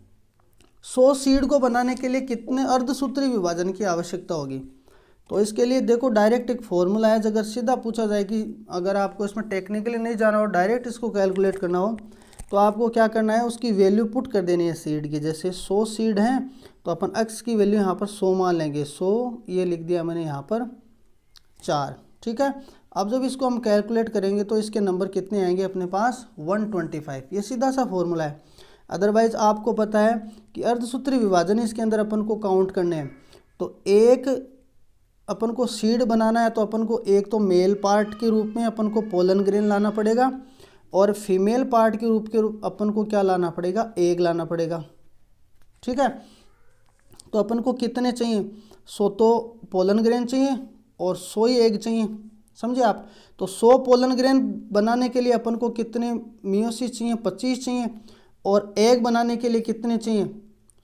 100 सीड को बनाने के लिए कितने अर्धसूत्री विभाजन की आवश्यकता होगी। तो इसके लिए देखो डायरेक्ट एक फॉर्मूला है। अगर सीधा पूछा जाए कि अगर आपको इसमें टेक्निकली नहीं जाना हो, डायरेक्ट इसको कैलकुलेट करना हो, तो आपको क्या करना है, उसकी वैल्यू पुट कर देनी है सीड की। जैसे 100 सीड हैं तो अपन x की वैल्यू यहाँ पर 100 मान लेंगे, 100 ये लिख दिया मैंने यहाँ पर 4, ठीक है। अब जब इसको हम कैलकुलेट करेंगे तो इसके नंबर कितने आएंगे अपने पास, 125। ये सीधा सा फॉर्मूला है। अदरवाइज आपको पता है कि अर्धसूत्री विभाजन इसके अंदर अपन को काउंट करने हैं। तो एक अपन को सीड बनाना है तो अपन को एक तो मेल पार्ट के रूप में अपन को पोलन ग्रेन लाना पड़ेगा, और फीमेल पार्ट के रूप अपन को क्या लाना पड़ेगा, एग लाना पड़ेगा, ठीक है। तो अपन को कितने चाहिए, 100 तो पोलन ग्रेन चाहिए और 100 ही एग चाहिए, समझे आप। तो 100 पोलन ग्रेन बनाने के लिए अपन को कितने मियोसिस चाहिए, 25 चाहिए, और एग बनाने के लिए कितने चाहिए,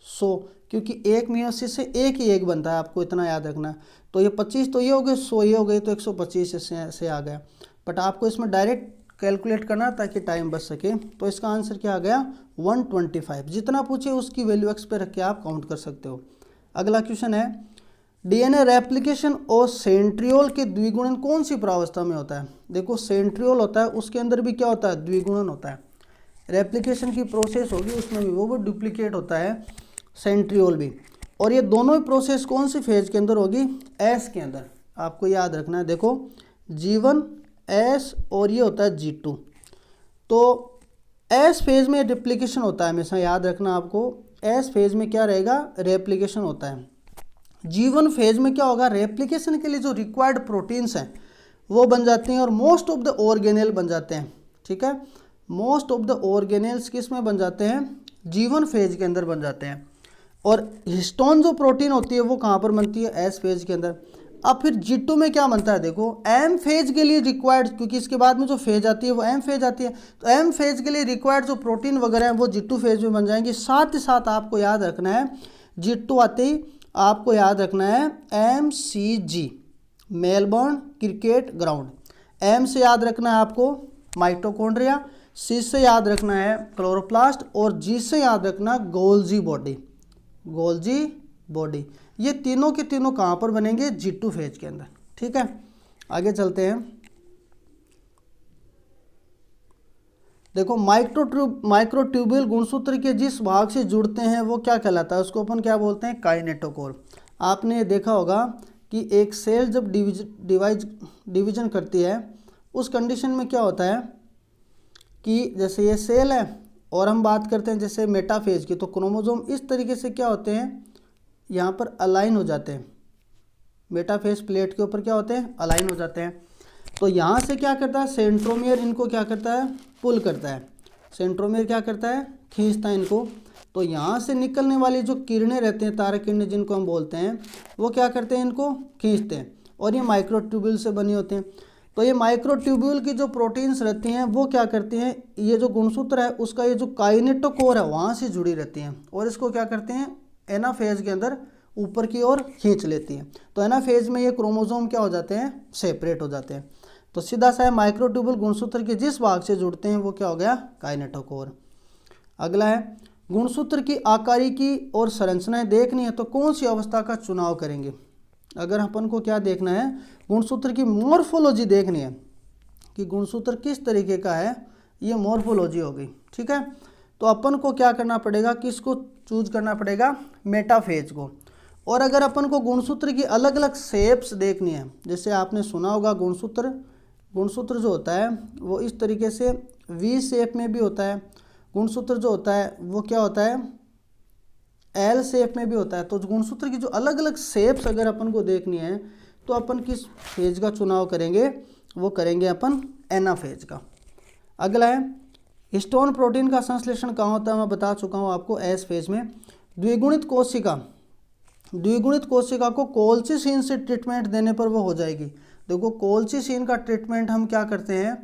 100, क्योंकि एक मियोसिस से एक ही एग बनता है, आपको इतना याद रखना है। तो ये 25 तो ये हो गए, 100 ये हो गए, तो 125 से आ गया। बट आपको इसमें डायरेक्ट कैलकुलेट करना ताकि टाइम बच सके। तो इसका आंसर क्या आ गया 125। जितना पूछे उसकी वैल्यू एक्स पे रख के आप काउंट कर सकते हो। अगला क्वेश्चन है डीएनए रेप्लिकेशन और सेंट्रियोल के द्विगुणन कौन सी प्रावस्था में होता है। देखो सेंट्रियोल होता है उसके अंदर भी क्या होता है द्विगुणन होता है। रेप्लिकेशन की प्रोसेस होगी उसमें भी वो डुप्लीकेट होता है सेंट्रियोल भी। और ये दोनों ही प्रोसेस कौन सी फेज के अंदर होगी एस के अंदर। आपको याद रखना है देखो G1 एस और ये होता है G2। तो एस फेज में रेप्लिकेशन होता है हमेशा याद रखना आपको। एस फेज में क्या रहेगा रेप्लिकेशन होता है। G1 फेज में क्या होगा रेप्लिकेशन के लिए जो रिक्वायर्ड प्रोटीन्स हैं वो बन जाती हैं और मोस्ट ऑफ द ऑर्गेनेल बन जाते हैं। ठीक है मोस्ट ऑफ द ऑर्गेनेल्स किस में बन जाते हैं G1 फेज के अंदर बन जाते हैं। और हिस्टोन जो प्रोटीन होती है वो कहाँ पर बनती है एस फेज के अंदर। अब फिर G2 में क्या बनता है देखो एम फेज के लिए रिक्वायर्ड, क्योंकि इसके बाद में जो फेज आती है वो एम फेज आती है, तो एम फेज के लिए रिक्वायर्ड जो प्रोटीन वगैरह हैं वो G2 फेज में बन जाएंगे। साथ ही साथ आपको याद रखना है G2 आते ही आपको याद रखना है MCG Melbourne cricket ground. M से याद रखना है आपको माइटोकॉन्ड्रिया, सी से याद रखना है क्लोरोप्लास्ट और जी से याद रखना गोल्जी बॉडी। गोल्जी बॉडी ये तीनों के तीनों कहाँ पर बनेंगे G2 फेज के अंदर। ठीक है आगे चलते हैं। देखो माइक्रोट्यूब्यूल गुणसूत्र के जिस भाग से जुड़ते हैं वो क्या कहलाता है उसको अपन क्या बोलते हैं काइनेटोकोर। आपने देखा होगा कि एक सेल जब डिवीजन करती है उस कंडीशन में क्या होता है कि जैसे ये सेल है और हम बात करते हैं जैसे मेटाफेज की, तो क्रोमोसोम इस तरीके से क्या होते हैं यहाँ पर अलाइन हो जाते हैं। मेटाफेज प्लेट के ऊपर क्या होते हैं अलाइन हो जाते हैं। तो यहाँ से क्या करता है सेंट्रोमियर इनको क्या करता है पुल करता है। सेंट्रोमियर क्या करता है खींचता है इनको। तो यहाँ से निकलने वाली जो किरणें रहती हैं तारा किरणें जिनको हम बोलते हैं वो क्या करते हैं इनको खींचते हैं और ये माइक्रोट्यूब्यूल से बनी होती हैं। तो ये माइक्रोट्यूब्यूल की जो प्रोटीन्स रहती हैं वो क्या करती हैं ये जो गुणसूत्र है उसका ये जो काइनेटोकोर है वहाँ से जुड़ी रहती हैं और इसको क्या करते हैं एनाफेज के अंदर ऊपर की ओर खींच लेती हैं। तो एनाफेज में ये क्रोमोसोम क्या हो जाते हैं सेपरेट हो जाते हैं। तो सीधा सा है माइक्रोट्यूब्यूल गुणसूत्र के जिस भाग से जुड़ते हैं वो क्या हो गया काइनेटोकोर। अगला है गुणसूत्र की आकारिकी और संरचनाएं देखनी है तो कौन सी अवस्था का चुनाव करेंगे। अगर अपन को क्या देखना है गुणसूत्र की मॉर्फोलॉजी देखनी है कि गुणसूत्र किस तरीके का है, ये मॉर्फोलॉजी हो गई। ठीक है तो अपन को क्या करना पड़ेगा किसको चूज करना पड़ेगा मेटाफेज को। और अगर अपन को गुणसूत्र की अलग अलग शेप्स देखनी है जैसे आपने सुना होगा गुणसूत्र जो होता है वो इस तरीके से वी शेप में भी होता है। गुणसूत्र जो होता है वो क्या होता है एल शेप में भी होता है। तो गुणसूत्र की जो अलग अलग शेप्स अगर अपन को देखनी है तो अपन किस फेज का चुनाव करेंगे वो करेंगे अपन एनाफेज का। अगला है हिस्टोन प्रोटीन का संश्लेषण कहाँ होता है मैं बता चुका हूँ आपको एस फेज में। द्विगुणित कोशिका को कोल्चिसिन से ट्रीटमेंट देने पर वो हो जाएगी। देखो कोल्चिसिन का ट्रीटमेंट हम क्या करते हैं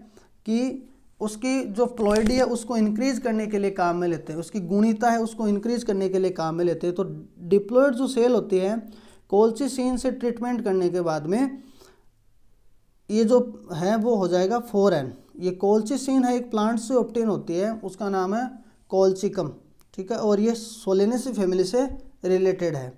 कि उसकी जो प्लॉइडी है उसको इंक्रीज करने के लिए काम में लेते हैं, उसकी गुणिता है उसको इंक्रीज करने के लिए काम में लेते हैं। तो डिप्लॉइड जो सेल होती है कोल्चिसिन से ट्रीटमेंट करने के बाद में ये जो है वो हो जाएगा 4N। ये कोल्चिसिन है एक प्लांट से ऑब्टेन होती है उसका नाम है कोल्चिकम। ठीक है और ये सोलेनेसी फैमिली से रिलेटेड है।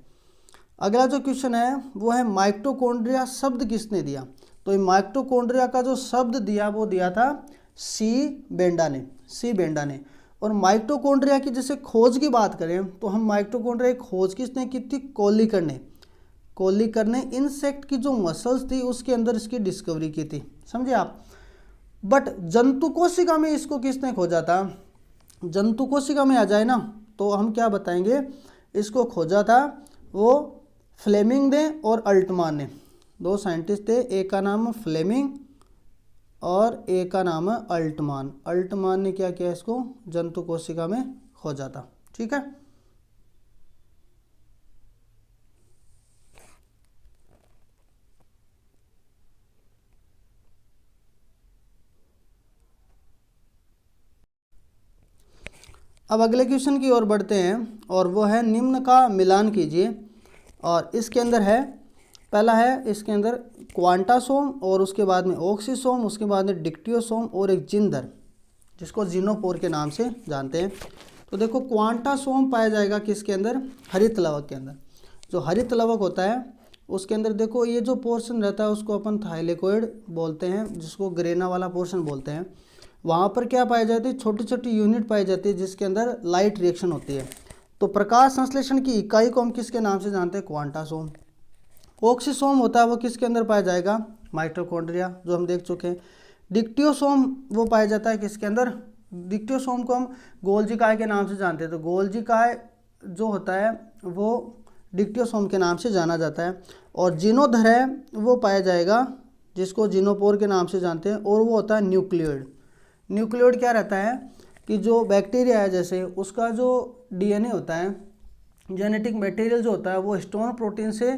अगला जो क्वेश्चन है वो है माइटोकॉन्ड्रिया शब्द किसने दिया। तो ये माइटोकॉन्ड्रिया का जो शब्द दिया वो दिया था सी बेंडा ने। और माइटोकॉन्ड्रिया की जैसे खोज की बात करें तो हम माइटोकॉन्ड्रिया की खोज किसने की थी कोलिकर ने इंसेक्ट की जो मसल्स थी उसके अंदर इसकी डिस्कवरी की थी, समझे आप। बट जंतु कोशिका में इसको किसने खोजा था, जंतु कोशिका में आ जाए ना तो हम क्या बताएंगे, इसको खोजा था वो फ्लेमिंग ने और अल्टमान ने, दो साइंटिस्ट थे, एक का नाम फ्लेमिंग और एक का नाम है अल्टमान। अल्टमान ने क्या किया, इसको जंतु कोशिका में खोजा था। ठीक है, अब अगले क्वेश्चन की ओर बढ़ते हैं और वो है निम्न का मिलान कीजिए। और इसके अंदर है पहला है इसके अंदर क्वांटासोम और उसके बाद में ऑक्सीसोम, उसके बाद में डिक्टियोसोम और एक जिंदर जिसको जिनोपोर के नाम से जानते हैं। तो देखो क्वांटासोम पाया जाएगा किसके अंदर, हरित लवक के अंदर। जो हरित लवक होता है उसके अंदर देखो ये जो पोर्शन रहता है उसको अपन थाइलेकोइड बोलते हैं, जिसको ग्रेना वाला पोर्शन बोलते हैं। वहाँ पर क्या पाई जाती है, छोटी छोटी यूनिट पाई जाती है जिसके अंदर लाइट रिएक्शन होती है। तो प्रकाश संश्लेषण की इकाई को हम किसके नाम से जानते हैं, क्वांटासोम। ऑक्सीसोम होता है वो किसके अंदर पाया जाएगा, माइटोकॉन्ड्रिया, जो हम देख चुके हैं। डिक्टियोसोम वो पाया जाता है किसके अंदर, डिक्टियोसोम को हम गोल्जी काय के नाम से जानते हैं। तो गोल्जी काय जो होता है वो डिक्टियोसोम के नाम से जाना जाता है। और जिनोधर है वो पाया जाएगा जिसको जिनोपोर के नाम से जानते हैं, और वो होता है न्यूक्लियोइड। न्यूक्लियोइड क्या रहता है कि जो बैक्टीरिया है जैसे उसका जो डीएनए होता है, जेनेटिक मटेरियल जो होता है वो स्टोन प्रोटीन से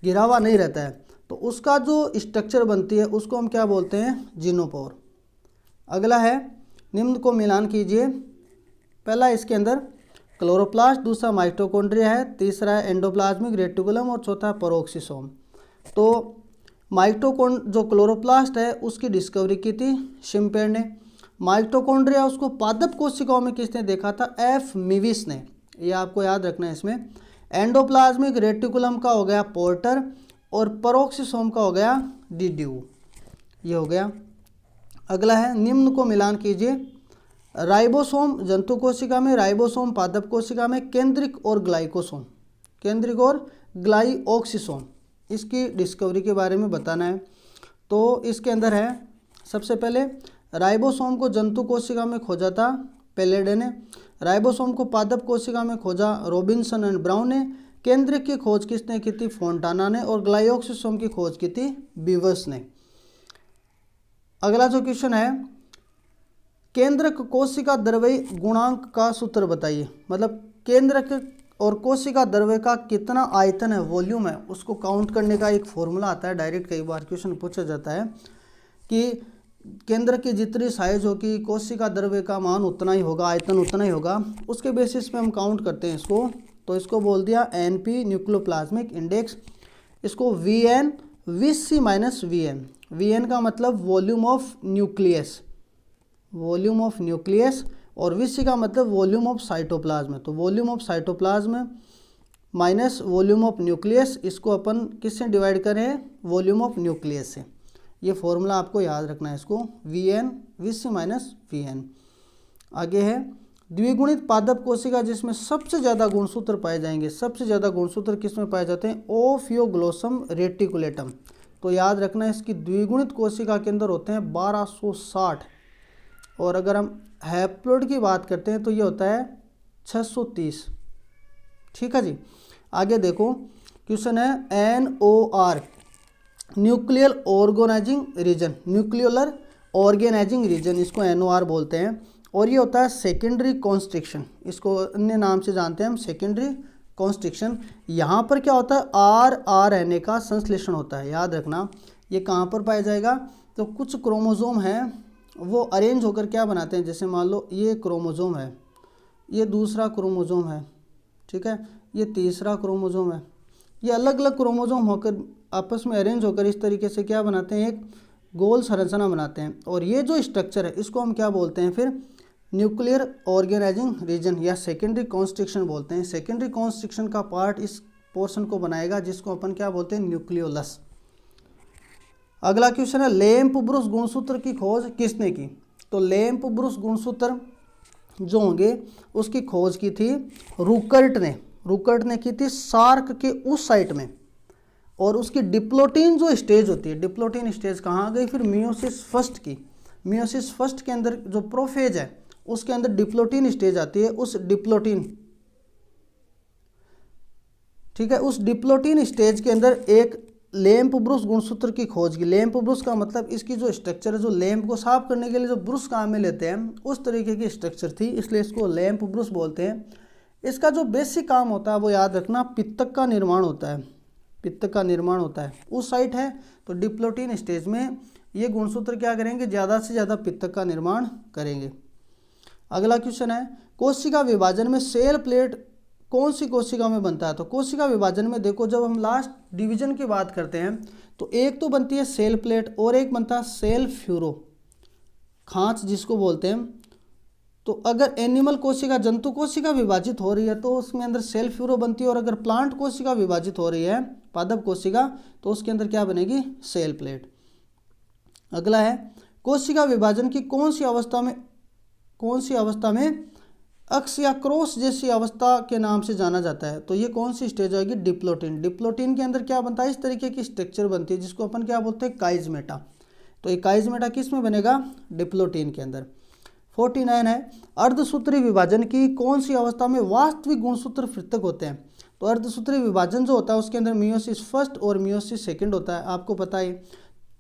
घिरा हुआ नहीं रहता है, तो उसका जो स्ट्रक्चर बनती है उसको हम क्या बोलते हैं, जिनोपोर। अगला है निम्न को मिलान कीजिए। पहला इसके अंदर क्लोरोप्लास्ट, दूसरा माइटोकॉन्ड्रिया है, तीसरा है एंडोप्लाज्मिक रेटिकुलम और चौथा पेरोक्सिसोम। तो जो क्लोरोप्लास्ट है उसकी डिस्कवरी की थी शिम्पेयर ने। माइटोकॉन्ड्रिया उसको पादप कोशिकाओं में किसने देखा था, एफ मिविस ने, ये आपको याद रखना है इसमें। एंडोप्लाज्मिक रेटिकुलम का हो गया पोर्टर और पेरोक्सिसोम का हो गया डिड्यू, ये हो गया। अगला है निम्न को मिलान कीजिए। राइबोसोम जंतु कोशिका में, राइबोसोम पादप कोशिका में, केंद्रिक और ग्लाइकोसोम, केंद्रिक और ग्लाइओक्सिसोम, इसकी डिस्कवरी के बारे में बताना है। तो इसके अंदर है सबसे पहले राइबोसोम को जंतु कोशिका में खोजा था पेलेडे ने, राइबोसोम को पादप कोशिका में खोजा रॉबिन्सन एंड ब्राउन ने, केंद्रिक की खोज किसने की थी, फोंटाना ने, और ग्लाइओक्सिसोम की खोज की थी बीवर्स ने। अगला जो क्वेश्चन है, केंद्रक कोशिका द्रव्य गुणांक का सूत्र बताइए। मतलब केंद्रक और कोशिका द्रव्य का कितना आयतन है, वॉल्यूम है, उसको काउंट करने का एक फॉर्मूला आता है। डायरेक्ट कई बार क्वेश्चन पूछा जाता है कि केंद्र की जितनी साइज होगी कोशिका द्रव्य का मान उतना ही होगा, आयतन उतना ही होगा, उसके बेसिस पे हम काउंट करते हैं इसको। तो इसको बोल दिया एनपी न्यूक्लियोप्लाज्मिक इंडेक्स, इसको VN VC minus VN. VN का मतलब volume of nucleus, volume of nucleus, और वीसी का मतलब वॉल्यूम ऑफ साइटोप्लाज्म। तो volume of cytoplasm minus volume of nucleus, इसको अपन किससे डिवाइड करें, वॉल्यूम ऑफ न्यूक्लियस से। ये फॉर्मूला आपको याद रखना है इसको, V N VC minus V N. आगे है द्विगुणित पादप कोशिका जिसमें सबसे ज़्यादा गुणसूत्र पाए जाएंगे। सबसे ज़्यादा गुणसूत्र किसमें पाए जाते हैं, ओफियोग्लोसम रेटिकुलेटम। तो याद रखना है इसकी द्विगुणित कोशिका के अंदर होते हैं 1260, और अगर हम हैप्लोइड की बात करते हैं तो ये होता है 630। ठीक है जी। आगे देखो क्वेश्चन है NOR nuclear organising region, nuclear organising region, इसको NOR बोलते हैं। और ये होता है सेकेंडरी कॉन्स्ट्रिक्शन, इसको अन्य नाम से जानते हैं हम सेकेंडरी कॉन्स्ट्रिक्शन। यहाँ पर क्या होता है, RNA का संश्लेषण होता है। याद रखना ये कहाँ पर पाया जाएगा, तो कुछ क्रोमोसोम हैं वो अरेंज होकर क्या बनाते हैं, जैसे मान लो ये क्रोमोसोम है, ये दूसरा क्रोमोसोम है, ठीक है, ये तीसरा क्रोमोसोम है, ये अलग अलग क्रोमोसोम होकर आपस में अरेंज होकर इस तरीके से क्या बनाते हैं, एक गोल संरचना बनाते हैं। और ये जो स्ट्रक्चर है इसको हम क्या बोलते हैं फिर, न्यूक्लियर ऑर्गेनाइजिंग रीजन या सेकेंडरी कॉन्स्ट्रिक्शन बोलते हैं। सेकेंडरी कॉन्स्ट्रिक्शन का पार्ट इस पोर्शन को बनाएगा जिसको अपन क्या बोलते हैं, न्यूक्लियोलस। अगला क्वेश्चन है लेम्प ब्रुस गुणसूत्र की खोज किसने की। तो लेम्प ब्रुस गुणसूत्र जो होंगे उसकी खोज की थी रुकर्ट ने की थी सार्क के उस साइट में। और उसकी डिप्लोटीन जो स्टेज होती है, डिप्लोटीन स्टेज कहाँ आ गई फिर, मियोसिस फर्स्ट की। मियोसिस फर्स्ट के अंदर जो प्रोफेज है उसके अंदर डिप्लोटीन स्टेज आती है। उस डिप्लोटीन, ठीक है, उस डिप्लोटीन स्टेज के अंदर एक लेम्प ब्रुस गुणसूत्र की खोज की। लेम्प ब्रुस का मतलब इसकी जो स्ट्रक्चर है, जो लैंप को साफ करने के लिए जो ब्रुश काम में लेते हैं उस तरीके की स्ट्रक्चर थी, इसलिए इसको लैंप ब्रुश बोलते हैं। इसका जो बेसिक काम होता है वो याद रखना, पित्तक का निर्माण होता है, पित्तक का निर्माण होता है। उस साइट है तो डिप्लोटीन स्टेज में ये गुणसूत्र क्या करेंगे, ज़्यादा से ज़्यादा पित्तक का निर्माण करेंगे। अगला क्वेश्चन है कोशिका विभाजन में सेल प्लेट कौन सी कोशिका में बनता है। तो कोशिका विभाजन में देखो, जब हम लास्ट डिवीजन की बात करते हैं तो एक तो बनती है सेल प्लेट और एक बनता है सेल फ्यूरो, खांच जिसको बोलते हैं। तो अगर एनिमल कोशिका, जंतु कोशिका विभाजित हो रही है तो उसमें अंदर सेल फ्यूरो बनती है, और अगर प्लांट कोशिका विभाजित हो रही है, पादप कोशिका, तो उसके अंदर क्या बनेगी, सेल प्लेट। अगला है कोशिका विभाजन की कौन सी अवस्था में अक्ष या क्रॉस जैसी अवस्था के नाम से जाना जाता है, तो ये कौन सी स्टेज आएगी, डिप्लोटिन। डिप्लोटिन के अंदर क्या बनता है, इस तरीके की स्ट्रक्चर बनती है जिसको अपन क्या बोलते हैं, काइजमेटा। तो ये काइजमेटा किस में बनेगा, डिप्लोटिन के अंदर। 49 है अर्धसूत्री विभाजन की कौन सी अवस्था में वास्तविक गुणसूत्र पृथक होते हैं। तो अर्धसूत्री विभाजन जो होता है उसके अंदर मियोसिस फर्स्ट और मियोसिस सेकंड होता है, आपको पता है।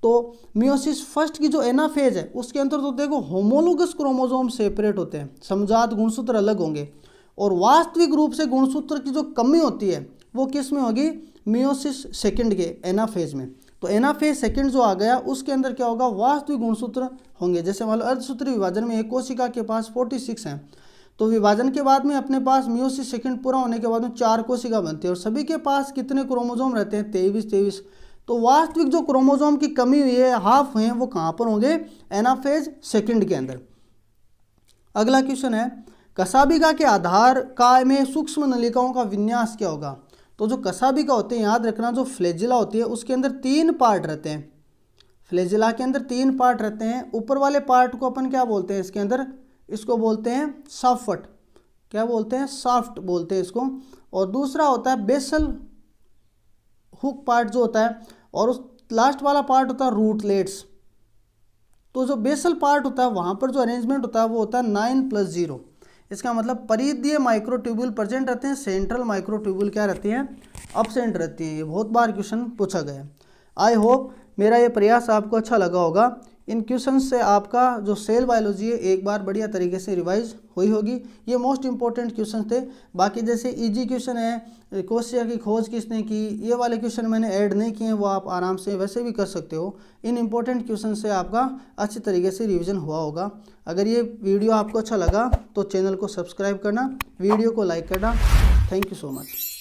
तो मियोसिस फर्स्ट की जो एनाफेज है उसके अंदर तो देखो होमोलोगस क्रोमोसोम सेपरेट होते हैं, समजात गुणसूत्र अलग होंगे, और वास्तविक रूप से गुणसूत्र की जो कमी होती है वो किस में होगी, मियोसिस सेकंड के एनाफेज में। तो एनाफेज सेकंड जो आ गया उसके अंदर क्या होगा, वास्तविक गुणसूत्र होंगे। जैसे मान लो अर्धसूत्री विभाजन में एक कोशिका के पास 46 हैं, तो विभाजन के बाद में अपने पास मियोसिस सेकंड पूरा होने के बाद में 4 कोशिका बनती है, और सभी के पास कितने क्रोमोसोम रहते हैं, 23। तो वास्तविक जो क्रोमोसोम की कमी हुई है, हाफ हुए हैं, वो कहाँ पर होंगे, एनाफेज सेकंड के अंदर। अगला क्वेश्चन है कसाबिका के आधार काय में सूक्ष्म नलिकाओं का विन्यास क्या होगा। तो जो कसाबिका होते हैं, याद रखना, जो फ्लैजिला होती है उसके अंदर 3 पार्ट रहते हैं। फ्लैजिला के अंदर 3 पार्ट रहते हैं। ऊपर वाले पार्ट को अपन क्या बोलते हैं, इसके अंदर इसको बोलते हैं साफ्ट, क्या बोलते हैं, साफ्ट बोलते हैं इसको। और दूसरा होता है बेसल हुक पार्ट जो होता है, और उस लास्ट वाला पार्ट होता है रूटलेट्स। तो जो बेसल पार्ट होता है वहाँ पर जो अरेंजमेंट होता है वो होता है 9+0। इसका मतलब परिधीय माइक्रोट्यूब्यूल प्रेजेंट रहते हैं, सेंट्रल माइक्रोट्यूब्यूल क्या रहती हैं, अब्सेंट रहती है। ये बहुत बार क्वेश्चन पूछा गया है। आई होप मेरा ये प्रयास आपको अच्छा लगा होगा। इन क्वेश्चन से आपका जो सेल बायोलॉजी है एक बार बढ़िया तरीके से रिवाइज हुई होगी। ये मोस्ट इंपॉर्टेंट क्वेश्चन थे। बाकी जैसे इजी क्वेश्चन है, कोशिका की खोज किसने की, ये वाले क्वेश्चन मैंने ऐड नहीं किए हैं, वो आप आराम से वैसे भी कर सकते हो। इन इंपॉर्टेंट क्वेश्चन से आपका अच्छी तरीके से रिविजन हुआ होगा। अगर ये वीडियो आपको अच्छा लगा तो चैनल को सब्सक्राइब करना, वीडियो को लाइक करना। Thank you so much.